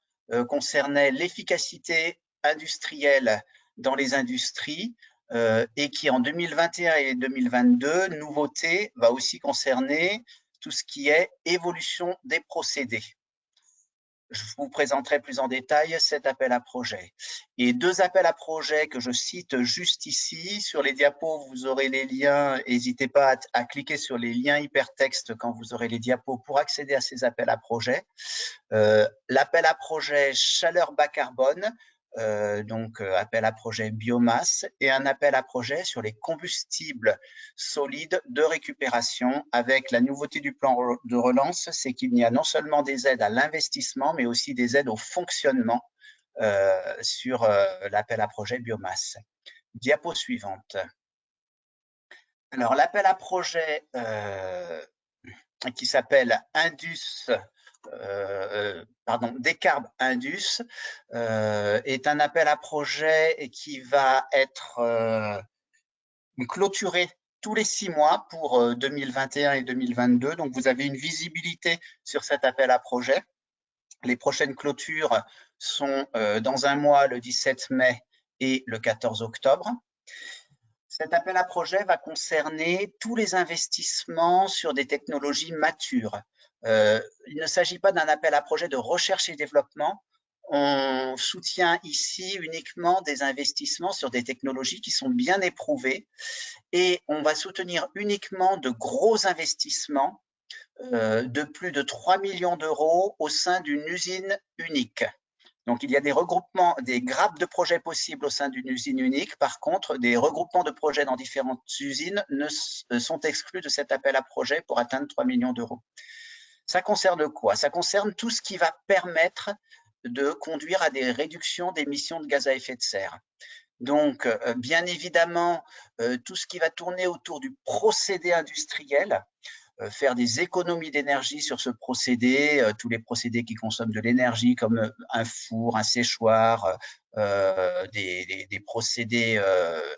concernait l'efficacité industrielle dans les industries et qui, en 2021 et 2022, nouveauté, va aussi concerner tout ce qui est évolution des procédés. Je vous présenterai plus en détail cet appel à projet. Et 2 appels à projet que je cite juste ici. Sur les diapos, vous aurez les liens. N'hésitez pas à cliquer sur les liens hypertextes quand vous aurez les diapos pour accéder à ces appels à projet. L'appel à projet chaleur bas carbone, donc appel à projet biomasse, et un appel à projet sur les combustibles solides de récupération. Avec la nouveauté du plan de relance, c'est qu'il y a non seulement des aides à l'investissement, mais aussi des aides au fonctionnement sur l'appel à projet biomasse. Diapo suivante. Alors, l'appel à projet qui s'appelle Indus, Décarb Indus, est un appel à projet qui va être clôturé tous les 6 mois pour 2021 et 2022. Donc, vous avez une visibilité sur cet appel à projet. Les prochaines clôtures sont dans un mois, le 17 mai et le 14 octobre. Cet appel à projet va concerner tous les investissements sur des technologies matures. Il ne s'agit pas d'un appel à projet de recherche et développement. On soutient ici uniquement des investissements sur des technologies qui sont bien éprouvées et on va soutenir uniquement de gros investissements de plus de 3 millions d'euros au sein d'une usine unique. Donc, il y a des regroupements, des grappes de projets possibles au sein d'une usine unique. Par contre, des regroupements de projets dans différentes usines sont exclus de cet appel à projet pour atteindre 3 millions d'euros. Ça concerne quoi? Ça concerne tout ce qui va permettre de conduire à des réductions d'émissions de gaz à effet de serre. Donc, bien évidemment, tout ce qui va tourner autour du procédé industriel, faire des économies d'énergie sur ce procédé, tous les procédés qui consomment de l'énergie comme un four, un séchoir, des procédés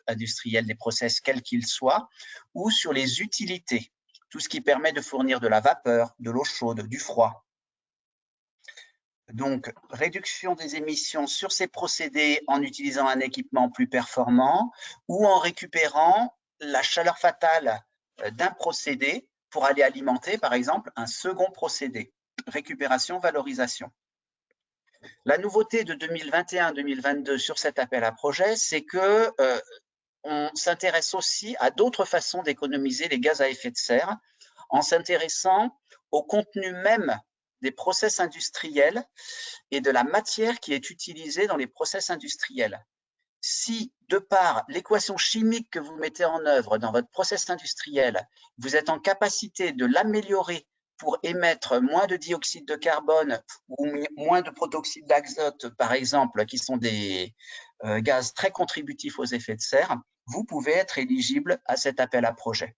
industriels, des process quels qu'ils soient, ou sur les utilités, tout ce qui permet de fournir de la vapeur, de l'eau chaude, du froid. Donc, réduction des émissions sur ces procédés en utilisant un équipement plus performant ou en récupérant la chaleur fatale d'un procédé pour aller alimenter, par exemple, un second procédé, récupération-valorisation. La nouveauté de 2021-2022 sur cet appel à projet, c'est que on s'intéresse aussi à d'autres façons d'économiser les gaz à effet de serre en s'intéressant au contenu même des process industriels et de la matière qui est utilisée dans les process industriels. Si, de par l'équation chimique que vous mettez en œuvre dans votre process industriel, vous êtes en capacité de l'améliorer pour émettre moins de dioxyde de carbone ou moins de protoxyde d'azote, par exemple, qui sont des gaz très contributifs aux effets de serre, vous pouvez être éligible à cet appel à projet.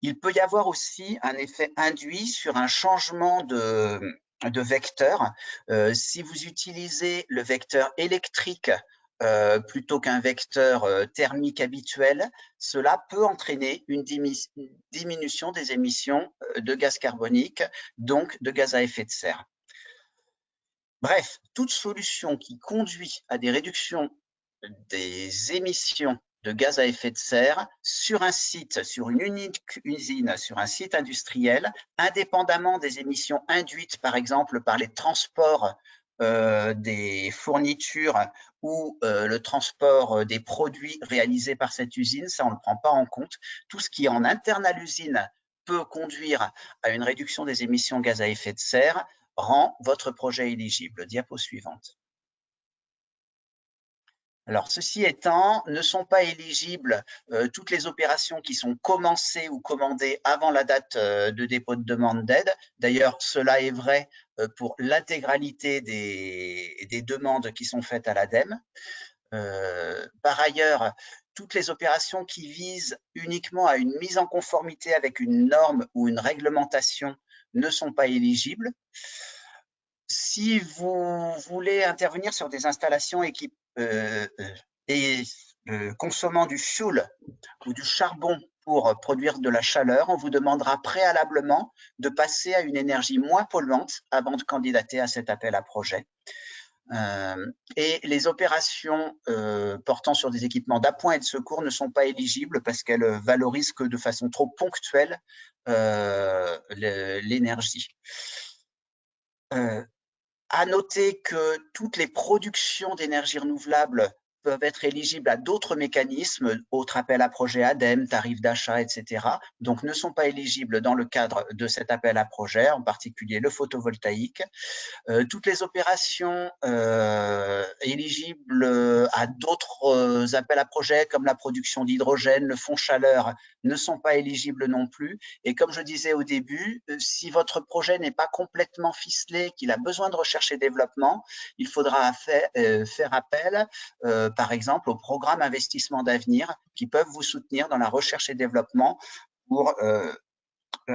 Il peut y avoir aussi un effet induit sur un changement de vecteur. Si vous utilisez le vecteur électrique plutôt qu'un vecteur thermique habituel, cela peut entraîner une diminution des émissions de gaz carbonique, donc de gaz à effet de serre. Bref, toute solution qui conduit à des réductions des émissions de gaz à effet de serre sur un site, sur une unique usine, sur un site industriel, indépendamment des émissions induites, par exemple, par les transports des fournitures ou le transport des produits réalisés par cette usine, ça on ne le prend pas en compte. Tout ce qui est en interne à l'usine peut conduire à une réduction des émissions de gaz à effet de serre, rend votre projet éligible. Diapo suivante. Alors, ceci étant, ne sont pas éligibles toutes les opérations qui sont commencées ou commandées avant la date de dépôt de demande d'aide. D'ailleurs, cela est vrai pour l'intégralité des demandes qui sont faites à l'ADEME. Par ailleurs, toutes les opérations qui visent uniquement à une mise en conformité avec une norme ou une réglementation ne sont pas éligibles. Si vous voulez intervenir sur des installations consommant du fioul ou du charbon pour produire de la chaleur, on vous demandera préalablement de passer à une énergie moins polluante avant de candidater à cet appel à projet. Et les opérations portant sur des équipements d'appoint et de secours ne sont pas éligibles parce qu'elles valorisent que de façon trop ponctuelle l'énergie. À noter que toutes les productions d'énergie renouvelable peuvent être éligibles à d'autres mécanismes, autres appels à projet ADEME, tarifs d'achat, etc. Donc, ne sont pas éligibles dans le cadre de cet appel à projet, en particulier le photovoltaïque. Toutes les opérations éligibles à d'autres appels à projet, comme la production d'hydrogène, le fonds chaleur, ne sont pas éligibles non plus. Et comme je disais au début, si votre projet n'est pas complètement ficelé, qu'il a besoin de recherche et développement, il faudra faire appel, par exemple, au programme investissement d'avenir qui peuvent vous soutenir dans la recherche et développement pour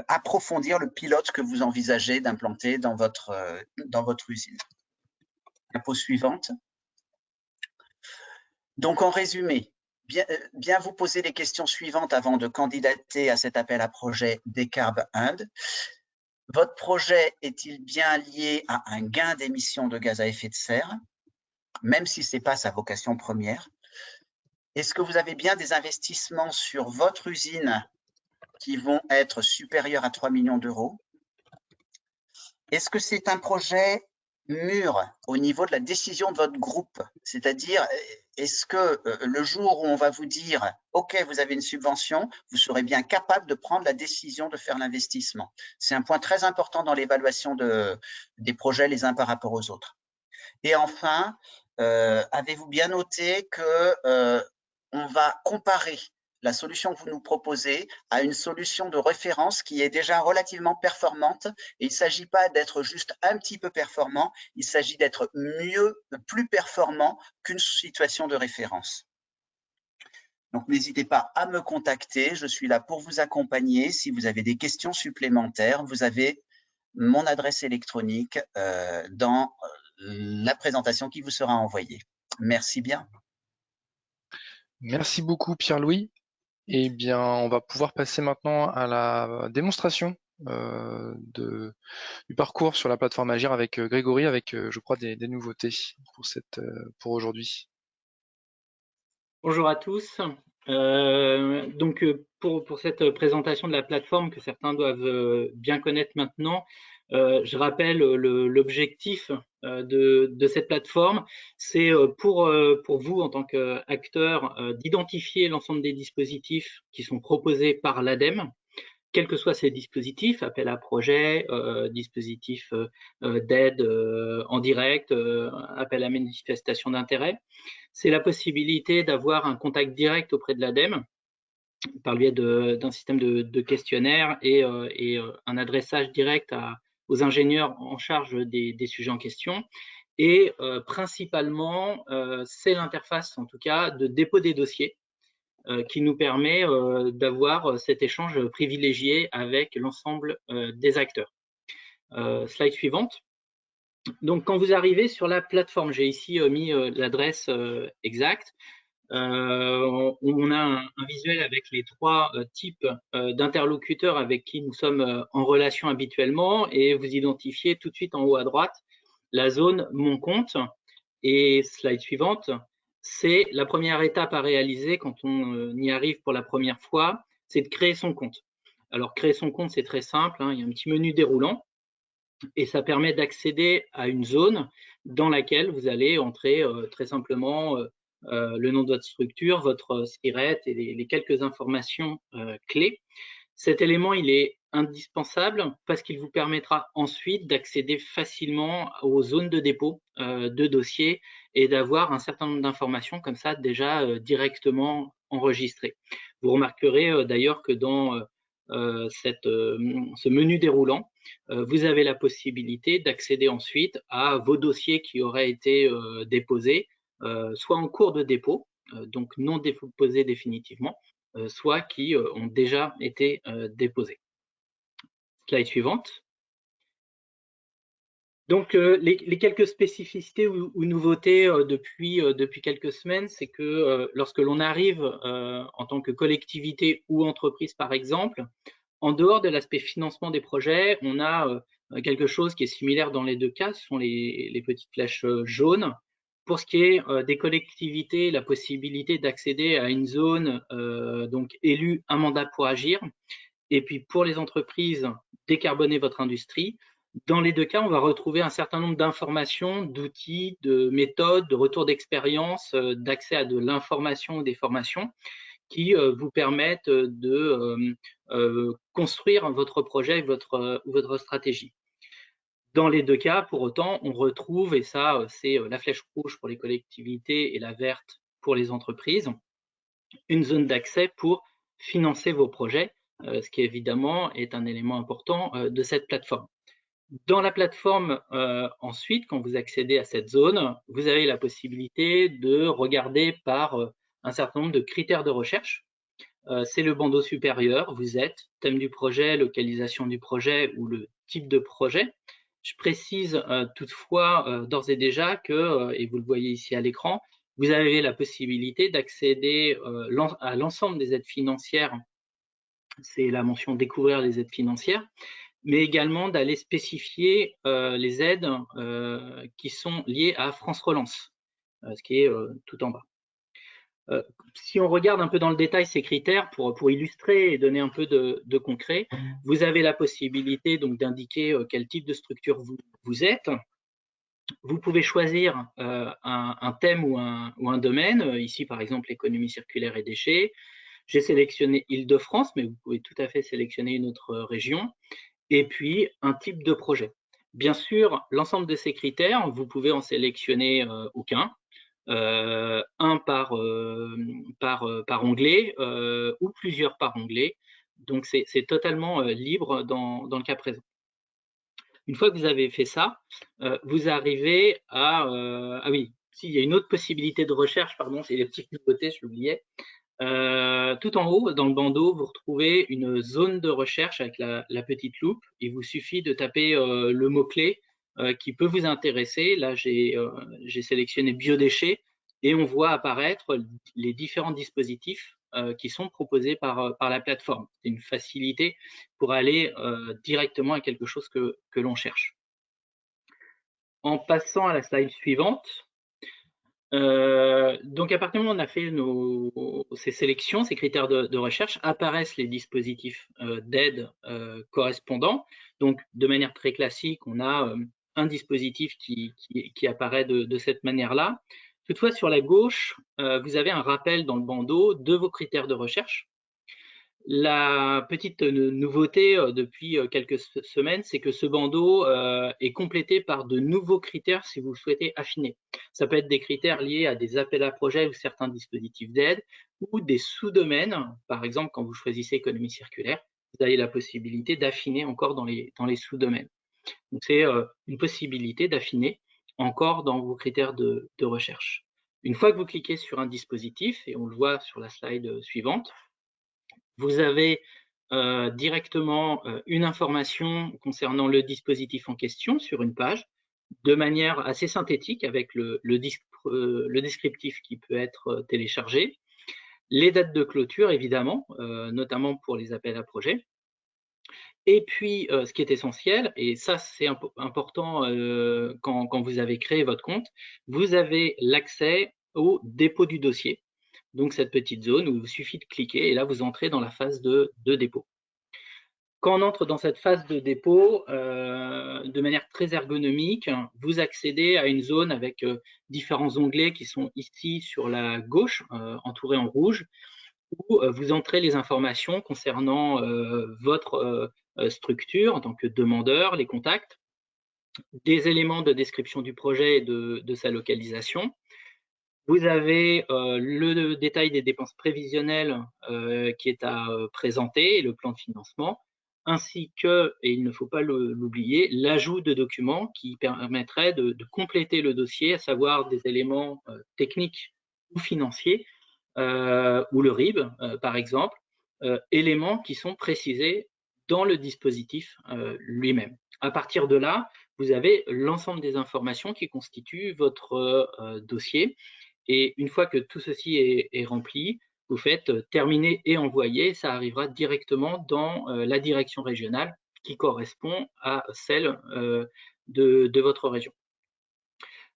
approfondir le pilote que vous envisagez d'implanter dans votre usine. Diapo suivante. Donc, en résumé, bien vous poser les questions suivantes avant de candidater à cet appel à projet Décarb Inde. Votre projet est-il bien lié à un gain d'émissions de gaz à effet de serre, même si ce n'est pas sa vocation première? Est-ce que vous avez bien des investissements sur votre usine qui vont être supérieurs à 3 millions d'euros? Est-ce que c'est un projet mûr au niveau de la décision de votre groupe? C'est-à-dire, est-ce que le jour où on va vous dire « Ok, vous avez une subvention », vous serez bien capable de prendre la décision de faire l'investissement? C'est un point très important dans l'évaluation des projets les uns par rapport aux autres. Et enfin, avez-vous bien noté que on va comparer la solution que vous nous proposez à une solution de référence qui est déjà relativement performante. Et il ne s'agit pas d'être juste un petit peu performant, il s'agit d'être plus performant qu'une situation de référence. Donc, n'hésitez pas à me contacter, je suis là pour vous accompagner. Si vous avez des questions supplémentaires, vous avez mon adresse électronique dans la présentation qui vous sera envoyée. Merci bien. Merci beaucoup Pierre-Louis. Eh bien, on va pouvoir passer maintenant à la démonstration du parcours sur la plateforme Agir avec Grégory, avec, je crois, des nouveautés pour aujourd'hui. Bonjour à tous. Donc, pour cette présentation de la plateforme que certains doivent bien connaître maintenant, je rappelle l'objectif de cette plateforme. C'est pour vous, en tant qu'acteur, d'identifier l'ensemble des dispositifs qui sont proposés par l'ADEME, quels que soient ces dispositifs, appel à projet, dispositifs d'aide en direct, appel à manifestation d'intérêt. C'est la possibilité d'avoir un contact direct auprès de l'ADEME par le biais d'un système de questionnaire et un adressage direct aux ingénieurs en charge des sujets en question. Et principalement, c'est l'interface, en tout cas, de dépôt des dossiers qui nous permet d'avoir cet échange privilégié avec l'ensemble des acteurs. Slide suivante. Donc, quand vous arrivez sur la plateforme, j'ai ici mis l'adresse exacte. On a un visuel avec les trois types d'interlocuteurs avec qui nous sommes en relation habituellement et vous identifiez tout de suite en haut à droite la zone Mon compte. Et slide suivante, c'est la première étape à réaliser quand on y arrive pour la première fois, c'est de créer son compte. Alors, créer son compte, c'est très simple, hein, il y a un petit menu déroulant et ça permet d'accéder à une zone dans laquelle vous allez entrer très simplement le nom de votre structure, votre SIRET et les quelques informations clés. Cet élément, il est indispensable parce qu'il vous permettra ensuite d'accéder facilement aux zones de dépôt de dossiers et d'avoir un certain nombre d'informations comme ça déjà directement enregistrées. Vous remarquerez d'ailleurs que dans ce menu déroulant, vous avez la possibilité d'accéder ensuite à vos dossiers qui auraient été déposés, soit en cours de dépôt, donc non déposés définitivement, soit qui ont déjà été déposés. Slide suivante. Donc, les quelques spécificités ou nouveautés depuis quelques semaines, c'est que lorsque l'on arrive en tant que collectivité ou entreprise, par exemple, en dehors de l'aspect financement des projets, on a quelque chose qui est similaire dans les deux cas, ce sont les petites flèches jaunes. Pour ce qui est des collectivités, la possibilité d'accéder à une zone donc élue, un mandat pour agir. Et puis pour les entreprises, décarboner votre industrie. Dans les deux cas, on va retrouver un certain nombre d'informations, d'outils, de méthodes, de retours d'expérience, d'accès à de l'information ou des formations qui vous permettent de construire votre projet et votre stratégie. Dans les deux cas, pour autant, on retrouve, et ça c'est la flèche rouge pour les collectivités et la verte pour les entreprises, une zone d'accès pour financer vos projets, ce qui évidemment est un élément important de cette plateforme. Dans la plateforme, ensuite, quand vous accédez à cette zone, vous avez la possibilité de regarder par un certain nombre de critères de recherche. C'est le bandeau supérieur, vous êtes, thème du projet, localisation du projet ou le type de projet. Je précise toutefois d'ores et déjà que, et vous le voyez ici à l'écran, vous avez la possibilité d'accéder à l'ensemble des aides financières, c'est la mention découvrir les aides financières, mais également d'aller spécifier les aides qui sont liées à France Relance, ce qui est tout en bas. Si on regarde un peu dans le détail ces critères pour illustrer et donner un peu de concret, vous avez la possibilité donc d'indiquer quel type de structure vous êtes. Vous pouvez choisir un thème ou un domaine, ici par exemple l'économie circulaire et déchets. J'ai sélectionné Île-de-France, mais vous pouvez tout à fait sélectionner une autre région. Et puis un type de projet. Bien sûr, l'ensemble de ces critères, vous pouvez en sélectionner aucun, un par onglet ou plusieurs par onglet. Donc c'est totalement libre dans le cas présent. Une fois que vous avez fait ça, vous arrivez à ah oui, s'il y a une autre possibilité de recherche, pardon, c'est les petites nouveautés, je l'oubliais. Tout en haut, dans le bandeau, vous retrouvez une zone de recherche avec la petite loupe. Il vous suffit de taper le mot-clé qui peut vous intéresser. Là, j'ai sélectionné biodéchets et on voit apparaître les différents dispositifs qui sont proposés par la plateforme. C'est une facilité pour aller directement à quelque chose que l'on cherche. En passant à la slide suivante, donc à partir du moment où on a fait ces sélections, ces critères de recherche, apparaissent les dispositifs d'aide correspondants. Donc de manière très classique, on a un dispositif qui apparaît de cette manière-là. Toutefois, sur la gauche, vous avez un rappel dans le bandeau de vos critères de recherche. La petite nouveauté depuis quelques semaines, c'est que ce bandeau est complété par de nouveaux critères si vous le souhaitez affiner. Ça peut être des critères liés à des appels à projets ou certains dispositifs d'aide ou des sous-domaines. Par exemple, quand vous choisissez économie circulaire, vous avez la possibilité d'affiner encore dans les sous-domaines. Donc c'est une possibilité d'affiner encore dans vos critères de recherche. Une fois que vous cliquez sur un dispositif, et on le voit sur la slide suivante, vous avez directement une information concernant le dispositif en question sur une page, de manière assez synthétique avec le descriptif qui peut être téléchargé, les dates de clôture évidemment, notamment pour les appels à projets. Et puis, ce qui est essentiel, et ça c'est important quand vous avez créé votre compte, vous avez l'accès au dépôt du dossier. Donc cette petite zone où il vous suffit de cliquer et là vous entrez dans la phase de dépôt. Quand on entre dans cette phase de dépôt, de manière très ergonomique, vous accédez à une zone avec différents onglets qui sont ici sur la gauche, entourés en rouge, où vous entrez les informations concernant votre structure en tant que demandeur, les contacts, des éléments de description du projet et de sa localisation. Vous avez le détail des dépenses prévisionnelles qui est à présenter et le plan de financement, ainsi que, et il ne faut pas l'oublier, l'ajout de documents qui permettrait de compléter le dossier, à savoir des éléments techniques ou financiers, ou le RIB par exemple, éléments qui sont précisés dans le dispositif lui-même. À partir de là, vous avez l'ensemble des informations qui constituent votre dossier. Et une fois que tout ceci est rempli, vous faites terminer et envoyer. Ça arrivera directement dans la direction régionale qui correspond à celle de votre région.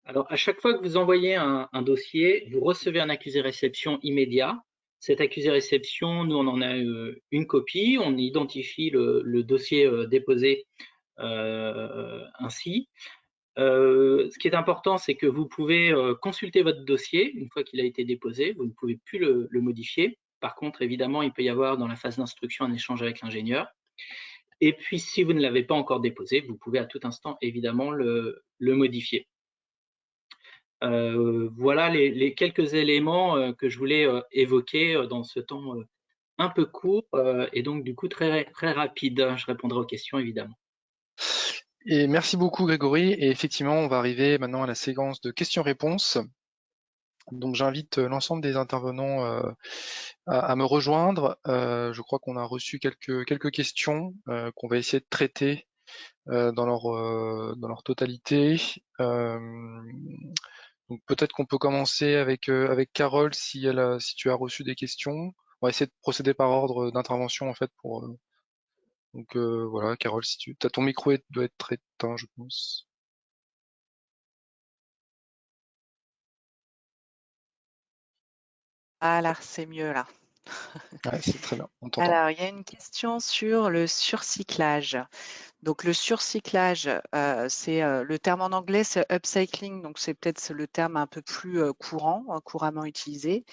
Alors, à chaque fois que vous envoyez un dossier, vous recevez un accusé-réception immédiat. Cet accusé-réception, nous, on en a une copie. On identifie le dossier déposé ainsi. Ce qui est important, c'est que vous pouvez consulter votre dossier une fois qu'il a été déposé. Vous ne pouvez plus le modifier. Par contre, évidemment, il peut y avoir dans la phase d'instruction un échange avec l'ingénieur. Et puis, si vous ne l'avez pas encore déposé, vous pouvez à tout instant, évidemment, le modifier. Voilà les quelques éléments que je voulais évoquer dans ce temps un peu court et donc du coup très rapide. Je répondrai aux questions évidemment. Et merci beaucoup Grégory. Et effectivement, on va arriver maintenant à la séquence de questions-réponses. Donc j'invite l'ensemble des intervenants à me rejoindre. Je crois qu'on a reçu quelques questions qu'on va essayer de traiter dans leur totalité. Donc peut-être qu'on peut commencer avec Carole si tu as reçu des questions. On va essayer de procéder par ordre d'intervention en fait pour. Donc voilà, Carole, si ton micro doit être éteint, je pense. Ah là, c'est mieux là. Ouais, c'est très bien, on t'entend. Alors, il y a une question sur le surcyclage. Donc, le surcyclage, c'est le terme en anglais, c'est upcycling. Donc, c'est peut-être le terme un peu plus courant, couramment utilisé.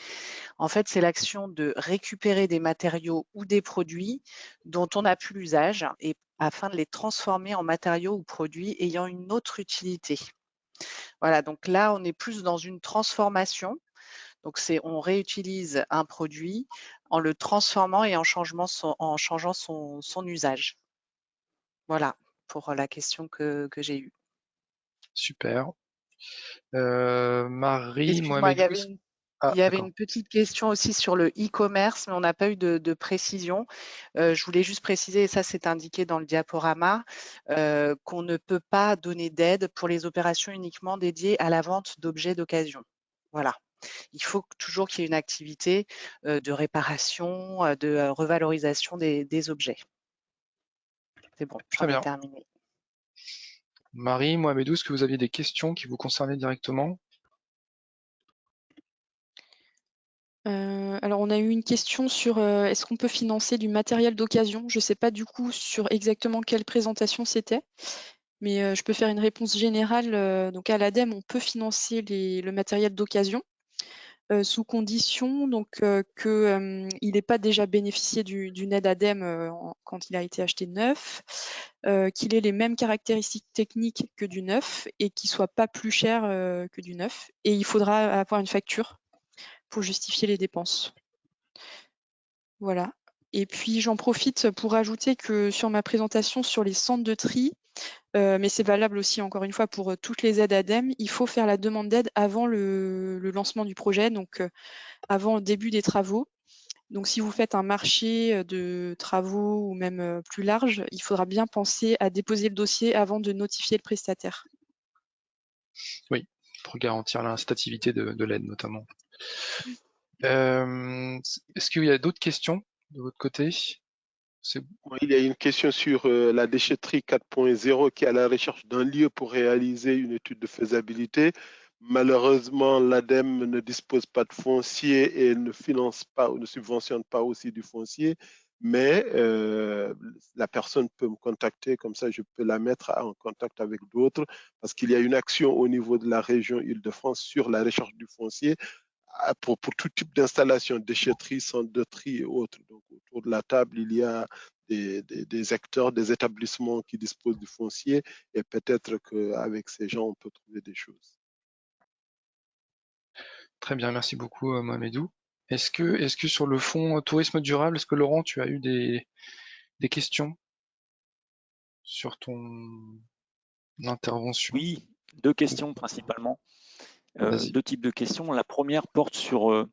En fait, c'est l'action de récupérer des matériaux ou des produits dont on n'a plus l'usage et afin de les transformer en matériaux ou produits ayant une autre utilité. Voilà, donc là, on est plus dans une transformation. Donc, on réutilise un produit en le transformant et en changeant son usage. Voilà pour la question que j'ai eue. Super. Marie, Excuse-moi, Mohamed. il y avait une petite question aussi sur le e-commerce, mais on n'a pas eu de précision. Je voulais juste préciser, et ça c'est indiqué dans le diaporama, qu'on ne peut pas donner d'aide pour les opérations uniquement dédiées à la vente d'objets d'occasion. Voilà. Il faut toujours qu'il y ait une activité de réparation, de revalorisation des objets. C'est bon, j'en ai terminé. Marie, Mohamedou, est-ce que vous aviez des questions qui vous concernaient directement? Alors, on a eu une question sur est-ce qu'on peut financer du matériel d'occasion? Je ne sais pas du coup sur exactement quelle présentation c'était, mais je peux faire une réponse générale. Donc, à l'ADEME, on peut financer le matériel d'occasion sous condition qu'il n'ait pas déjà bénéficié d'une aide ADEME quand il a été acheté neuf, qu'il ait les mêmes caractéristiques techniques que du neuf et qu'il ne soit pas plus cher que du neuf. Et il faudra avoir une facture pour justifier les dépenses. Voilà. Et puis j'en profite pour ajouter que sur ma présentation sur les centres de tri, mais c'est valable aussi encore une fois pour toutes les aides ADEME, il faut faire la demande d'aide avant le lancement du projet, donc avant le début des travaux. Donc si vous faites un marché de travaux ou même plus large, il faudra bien penser à déposer le dossier avant de notifier le prestataire. Oui, pour garantir l'instativité de l'aide notamment. Est-ce qu'il y a d'autres questions de votre côté? Il y a une question sur la déchetterie 4.0 qui est à la recherche d'un lieu pour réaliser une étude de faisabilité. Malheureusement, l'ADEME ne dispose pas de foncier et ne finance pas ou ne subventionne pas aussi du foncier, mais la personne peut me contacter, comme ça je peux la mettre en contact avec d'autres, parce qu'il y a une action au niveau de la région Île-de-France sur la recherche du foncier pour tout type d'installation, déchetterie, centre de tri et autres. Donc, autour de la table, il y a des acteurs, des établissements qui disposent du foncier, et peut-être qu'avec ces gens, on peut trouver des choses. Très bien, merci beaucoup Mohamedou. Est-ce que sur le fonds tourisme durable, est-ce que Laurent, tu as eu des questions sur ton intervention? Oui, deux questions principalement. Vas-y. Deux types de questions. La première porte sur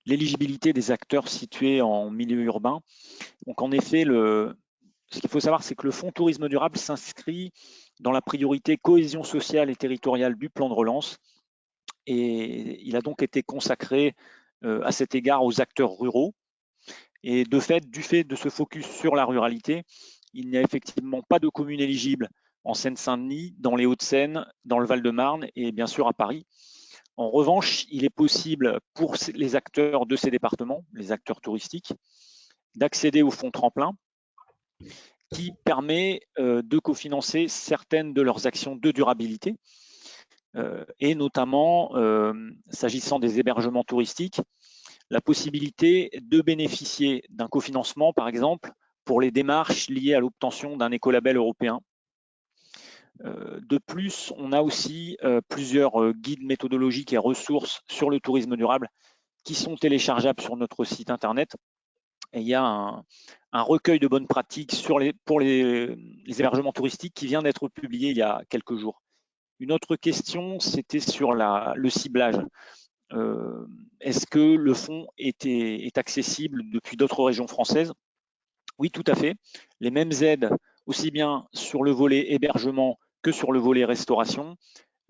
l'éligibilité des acteurs situés en milieu urbain. Donc en effet, ce qu'il faut savoir, c'est que le fonds tourisme durable s'inscrit dans la priorité cohésion sociale et territoriale du plan de relance. Et il a donc été consacré à cet égard aux acteurs ruraux. Et du fait de ce focus sur la ruralité, il n'y a effectivement pas de communes éligibles en Seine-Saint-Denis, dans les Hauts-de-Seine, dans le Val-de-Marne et bien sûr à Paris. En revanche, il est possible pour les acteurs de ces départements, les acteurs touristiques, d'accéder au fonds tremplin qui permet de cofinancer certaines de leurs actions de durabilité et notamment, s'agissant des hébergements touristiques, la possibilité de bénéficier d'un cofinancement, par exemple, pour les démarches liées à l'obtention d'un écolabel européen. De plus, on a aussi plusieurs guides méthodologiques et ressources sur le tourisme durable qui sont téléchargeables sur notre site internet. Et il y a un recueil de bonnes pratiques pour les hébergements touristiques qui vient d'être publié il y a quelques jours. Une autre question, c'était sur le ciblage. Est-ce que le fonds est accessible depuis d'autres régions françaises? Oui, tout à fait. Les mêmes aides, aussi bien sur le volet hébergement que sur le volet restauration,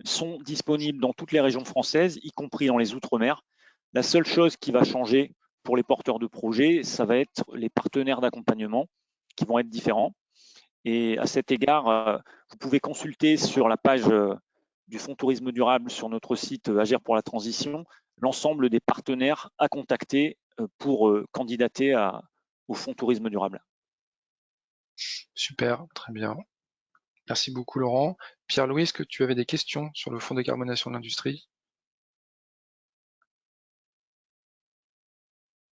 sont disponibles dans toutes les régions françaises, y compris dans les Outre-mer. La seule chose qui va changer pour les porteurs de projets, ça va être les partenaires d'accompagnement qui vont être différents. Et à cet égard, vous pouvez consulter sur la page du Fonds Tourisme Durable sur notre site Agir pour la Transition l'ensemble des partenaires à contacter pour candidater au Fonds Tourisme Durable. Super, très bien. Merci beaucoup Laurent. Pierre-Louis, est-ce que tu avais des questions sur le fonds décarbonation de l'industrie?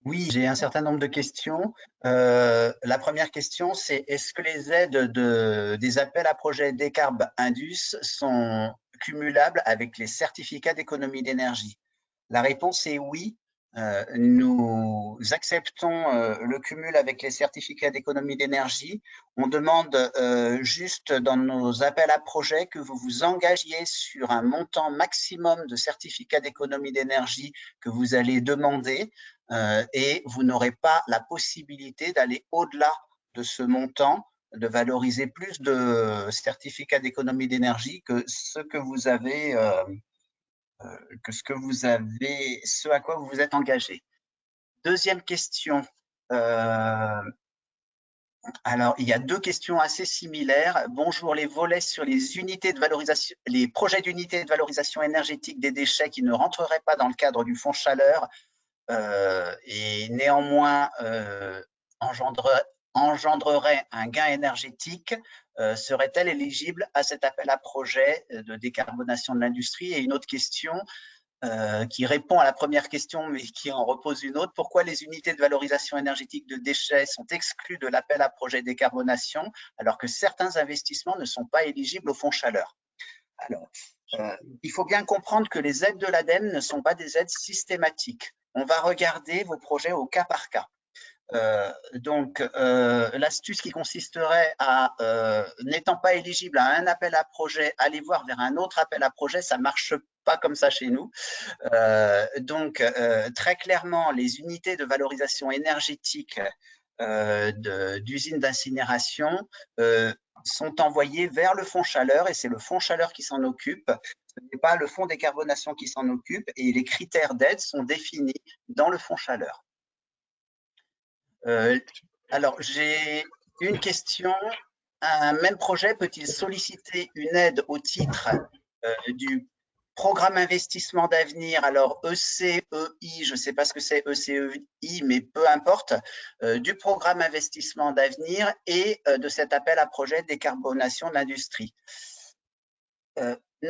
Oui, j'ai un certain nombre de questions. La première question, c'est est-ce que les aides des appels à projets Décarb Indus sont cumulables avec les certificats d'économie d'énergie? La réponse est oui. Nous acceptons le cumul avec les certificats d'économie d'énergie. On demande juste dans nos appels à projets que vous vous engagiez sur un montant maximum de certificats d'économie d'énergie que vous allez demander et vous n'aurez pas la possibilité d'aller au-delà de ce montant, de valoriser plus de certificats d'économie d'énergie que ce que vous avez ce à quoi vous vous êtes engagé. Deuxième question. Alors, il y a deux questions assez similaires. Bonjour, les volets sur les unités de valorisation, les projets d'unités de valorisation énergétique des déchets qui ne rentreraient pas dans le cadre du fonds chaleur et néanmoins engendrerait un gain énergétique, serait-elle éligible à cet appel à projet de décarbonation de l'industrie? Et une autre question qui répond à la première question mais qui en repose une autre. Pourquoi les unités de valorisation énergétique de déchets sont exclues de l'appel à projet décarbonation alors que certains investissements ne sont pas éligibles au fonds chaleur? Alors, il faut bien comprendre que les aides de l'ADEME ne sont pas des aides systématiques. On va regarder vos projets au cas par cas. Donc, l'astuce qui consisterait à, n'étant pas éligible à un appel à projet, aller voir vers un autre appel à projet, ça marche pas comme ça chez nous. Donc, très clairement, les unités de valorisation énergétique d'usines d'incinération sont envoyées vers le fonds chaleur et c'est le fonds chaleur qui s'en occupe. Ce n'est pas le fonds décarbonation qui s'en occupe et les critères d'aide sont définis dans le fonds chaleur. Alors, j'ai une question. Un même projet peut-il solliciter une aide au titre du programme investissement d'avenir, alors ECEI, je ne sais pas ce que c'est ECEI, mais peu importe, du programme investissement d'avenir et de cet appel à projet décarbonation de l'industrie.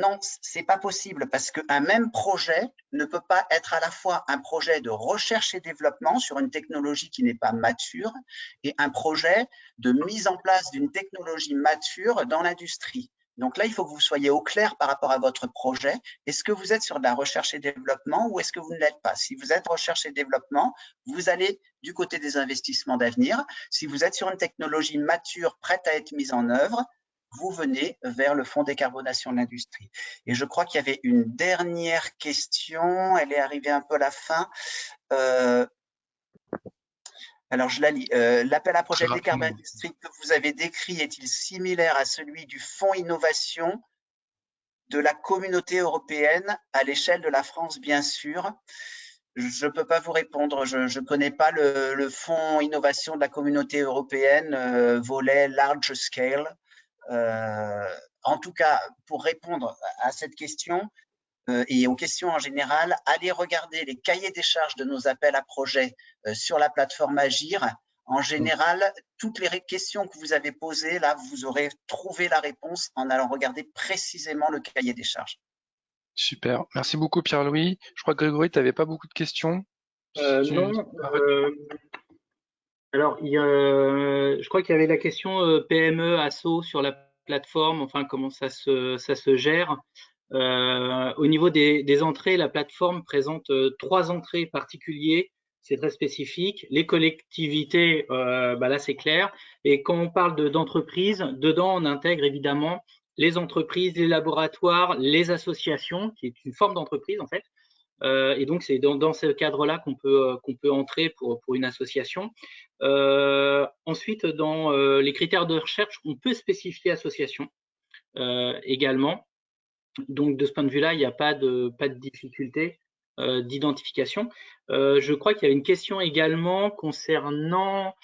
non, c'est pas possible parce qu'un même projet ne peut pas être à la fois un projet de recherche et développement sur une technologie qui n'est pas mature et un projet de mise en place d'une technologie mature dans l'industrie. Donc là, il faut que vous soyez au clair par rapport à votre projet. Est-ce que vous êtes sur de la recherche et développement ou est-ce que vous ne l'êtes pas? Si vous êtes recherche et développement, vous allez du côté des investissements d'avenir. Si vous êtes sur une technologie mature, prête à être mise en œuvre, vous venez vers le fonds décarbonation de l'industrie. Et je crois qu'il y avait une dernière question, elle est arrivée un peu à la fin. Alors, je la lis. L'appel à projet de décarbonation de l'industrie que vous avez décrit est-il similaire à celui du fonds innovation de la communauté européenne à l'échelle de la France, bien sûr? Je ne peux pas vous répondre. Je ne connais pas le fonds innovation de la communauté européenne, volet large scale. En tout cas, pour répondre à cette question et aux questions en général, allez regarder les cahiers des charges de nos appels à projets sur la plateforme Agir. En général, toutes les questions que vous avez posées, là, vous aurez trouvé la réponse en allant regarder précisément le cahier des charges. Super. Merci beaucoup, Pierre-Louis. Je crois que Grégory, tu n'avais pas beaucoup de questions. Non. Alors, je crois qu'il y avait la question PME, asso sur la plateforme, enfin, comment ça se gère. Au niveau des entrées, la plateforme présente 3 entrées particuliers. C'est très spécifique. Les collectivités, là, c'est clair. Et quand on parle d'entreprises, dedans, on intègre évidemment les entreprises, les laboratoires, les associations, qui est une forme d'entreprise, en fait. Et donc, c'est dans ce cadre-là qu'on peut entrer pour une association. Ensuite, dans les critères de recherche, on peut spécifier association également. Donc, de ce point de vue-là, il n'y a pas de difficulté d'identification. Je crois qu'il y a une question également concernant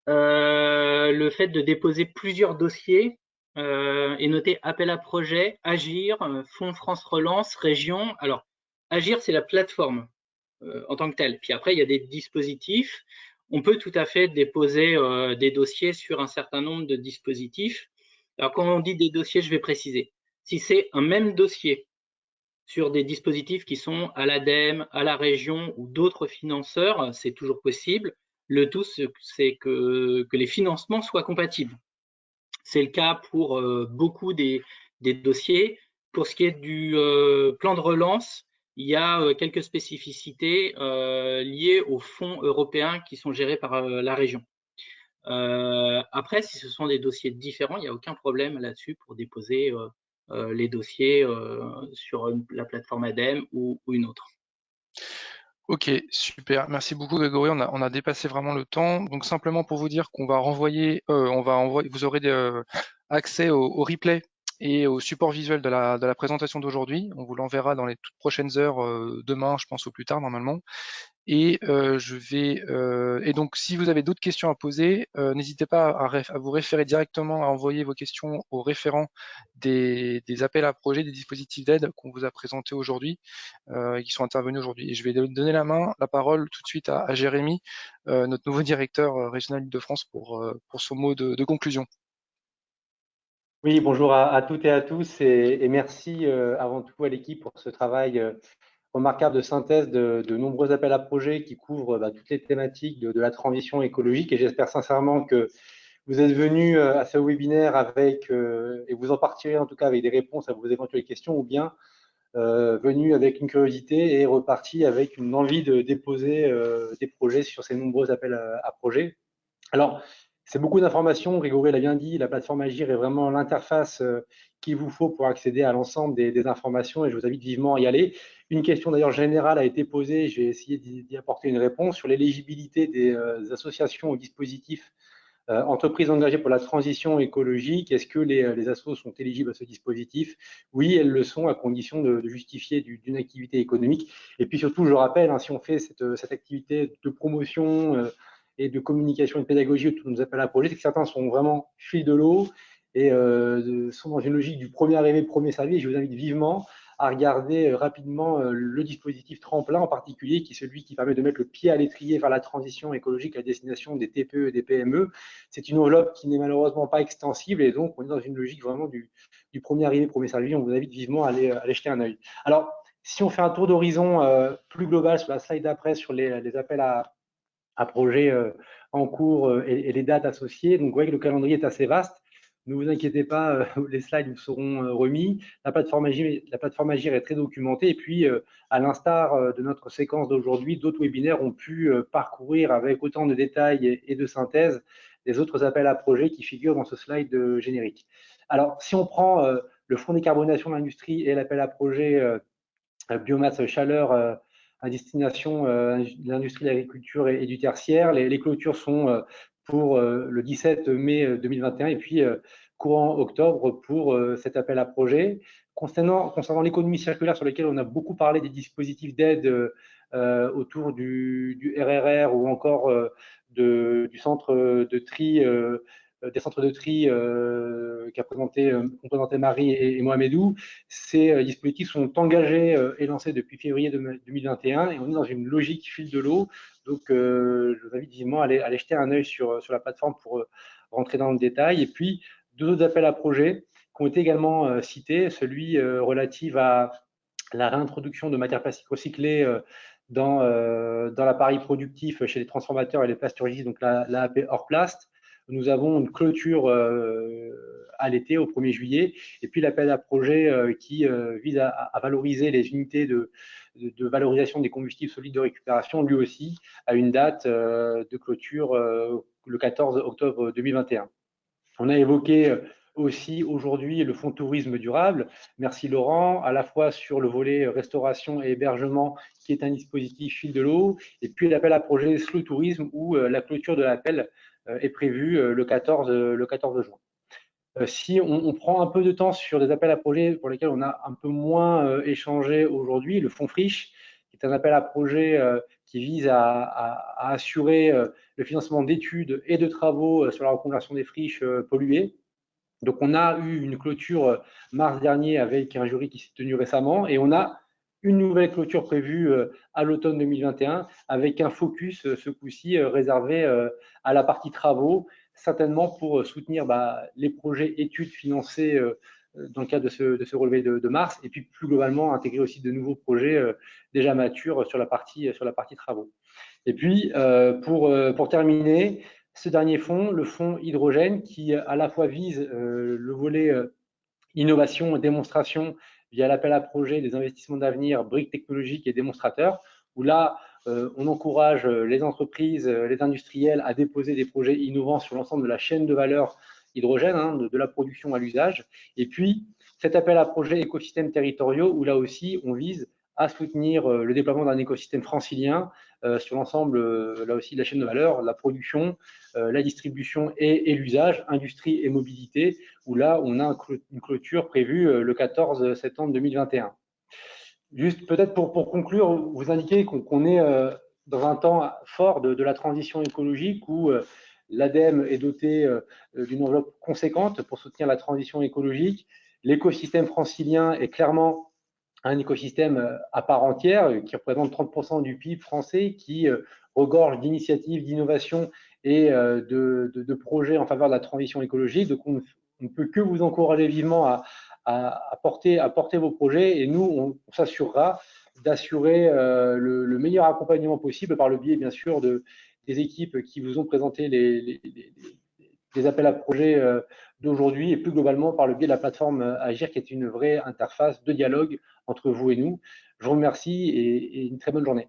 le fait de déposer plusieurs dossiers et noter appel à projet, Agir, Fonds France Relance, Région. Alors, Agir, c'est la plateforme en tant que telle. Puis après, il y a des dispositifs. On peut tout à fait déposer des dossiers sur un certain nombre de dispositifs. Alors, quand on dit des dossiers, je vais préciser. Si c'est un même dossier sur des dispositifs qui sont à l'ADEME, à la région ou d'autres financeurs, c'est toujours possible. Le tout, c'est que les financements soient compatibles. C'est le cas pour beaucoup des dossiers. Pour ce qui est du plan de relance, il y a quelques spécificités liées aux fonds européens qui sont gérés par la région. Après, si ce sont des dossiers différents, il n'y a aucun problème là-dessus pour déposer les dossiers sur la plateforme ADEME ou une autre. Ok, super. Merci beaucoup, Grégory. On a dépassé vraiment le temps. Donc, simplement pour vous dire qu'on va renvoyer, vous aurez accès au replay et au support visuel de la présentation d'aujourd'hui. On vous l'enverra dans les toutes prochaines heures, demain, je pense, au plus tard, normalement. Et et donc, si vous avez d'autres questions à poser, n'hésitez pas à vous référer directement, à envoyer vos questions aux référents des appels à projets, des dispositifs d'aide qu'on vous a présentés aujourd'hui, et qui sont intervenus aujourd'hui. Et je vais donner la parole tout de suite à Jérémy, notre nouveau directeur régional Île-de-France, pour son mot de conclusion. Oui, bonjour à toutes et à tous et merci avant tout à l'équipe pour ce travail remarquable de synthèse de nombreux appels à projets qui couvrent toutes les thématiques de la transition écologique, et j'espère sincèrement que vous êtes venus à ce webinaire avec, et vous en partirez en tout cas avec des réponses à vos éventuelles questions, ou bien venus avec une curiosité et repartis avec une envie de déposer des projets sur ces nombreux appels à projets. Alors, c'est beaucoup d'informations, Grégory l'a bien dit, la plateforme Agir est vraiment l'interface qu'il vous faut pour accéder à l'ensemble des informations, et je vous invite vivement à y aller. Une question d'ailleurs générale a été posée, je vais essayer d'y apporter une réponse sur l'éligibilité des associations au dispositif entreprises engagées pour la transition écologique. Est-ce que les assos sont éligibles à ce dispositif? Oui, elles le sont, à condition de justifier d'une activité économique. Et puis surtout, je rappelle, si on fait cette activité de promotion et de communication et de pédagogie autour de nos appels à projets, c'est que certains sont vraiment fil de l'eau et sont dans une logique du premier arrivé, premier servi. Et je vous invite vivement à regarder rapidement le dispositif tremplin en particulier, qui est celui qui permet de mettre le pied à l'étrier vers la transition écologique à destination des TPE et des PME. C'est une enveloppe qui n'est malheureusement pas extensible et donc on est dans une logique vraiment du premier arrivé, premier servi. On vous invite vivement à aller jeter un œil. Alors, si on fait un tour d'horizon plus global sur la slide d'après sur les appels à projets en cours et les dates associées, donc vous voyez que le calendrier est assez vaste. Ne vous inquiétez pas, les slides vous seront remis. La plateforme Agir est très documentée. Et puis, à l'instar de notre séquence d'aujourd'hui, d'autres webinaires ont pu parcourir avec autant de détails et de synthèse les autres appels à projets qui figurent dans ce slide générique. Alors, si on prend le fonds décarbonation de l'industrie et l'appel à projet biomasse chaleur à destination de l'industrie de l'agriculture et du tertiaire, les clôtures sont pour le 17 mai 2021 et puis courant octobre pour cet appel à projet. Concernant l'économie circulaire sur lequel on a beaucoup parlé des dispositifs d'aide autour du RRR ou encore du centre de tri, des centres de tri qu'a présenté Marie et Mohamedou, ces dispositifs sont engagés et lancés depuis février 2021 et on est dans une logique fil de l'eau. Donc, je vous invite vivement à aller jeter un œil sur la plateforme pour rentrer dans le détail. Et puis, deux autres appels à projets qui ont été également cités, celui relatif à la réintroduction de matières plastiques recyclées dans l'appareil productif chez les transformateurs et les plasturgistes, donc l'AAP Orplast. Nous avons une clôture à l'été, au 1er juillet, et puis l'appel à projet qui vise à valoriser les unités de valorisation des combustibles solides de récupération, lui aussi, à une date de clôture le 14 octobre 2021. On a évoqué aussi aujourd'hui le fonds tourisme durable. Merci Laurent, à la fois sur le volet restauration et hébergement, qui est un dispositif fil de l'eau, et puis l'appel à projet Slow Tourisme, où la clôture de l'appel est prévue le 14 juin. Si on prend un peu de temps sur des appels à projets pour lesquels on a un peu moins échangé aujourd'hui, le fonds Friche, qui est un appel à projet qui vise à assurer le financement d'études et de travaux sur la reconversion des friches polluées. Donc, on a eu une clôture mars dernier avec un jury qui s'est tenu récemment et on a une nouvelle clôture prévue à l'automne 2021 avec un focus ce coup-ci réservé à la partie travaux, certainement pour soutenir les projets études financés dans le cadre de ce relevé de mars et puis plus globalement intégrer aussi de nouveaux projets déjà matures sur la partie travaux. Et puis, pour terminer, ce dernier fonds, le fonds hydrogène, qui à la fois vise le volet innovation et démonstration via l'appel à projet des investissements d'avenir, briques technologiques et démonstrateurs, où là, on encourage les entreprises, les industriels à déposer des projets innovants sur l'ensemble de la chaîne de valeur hydrogène, de la production à l'usage. Et puis, cet appel à projet écosystèmes territoriaux, où là aussi, on vise à soutenir le déploiement d'un écosystème francilien sur l'ensemble, là aussi, de la chaîne de valeur, la production, la distribution et l'usage, industrie et mobilité, où là, on a une clôture prévue le 14 septembre 2021. Juste peut-être pour conclure, vous indiquer qu'on est dans un temps fort de la transition écologique où l'ADEME est doté d'une enveloppe conséquente pour soutenir la transition écologique. L'écosystème francilien est clairement un écosystème à part entière qui représente 30% du PIB français, qui regorge d'initiatives, d'innovations et de projets en faveur de la transition écologique. Donc, on ne peut que vous encourager vivement à porter vos projets et nous, on s'assurera d'assurer le meilleur accompagnement possible par le biais, bien sûr, des équipes qui vous ont présenté les appels à projets d'aujourd'hui et plus globalement par le biais de la plateforme Agir qui est une vraie interface de dialogue entre vous et nous. Je vous remercie et une très bonne journée.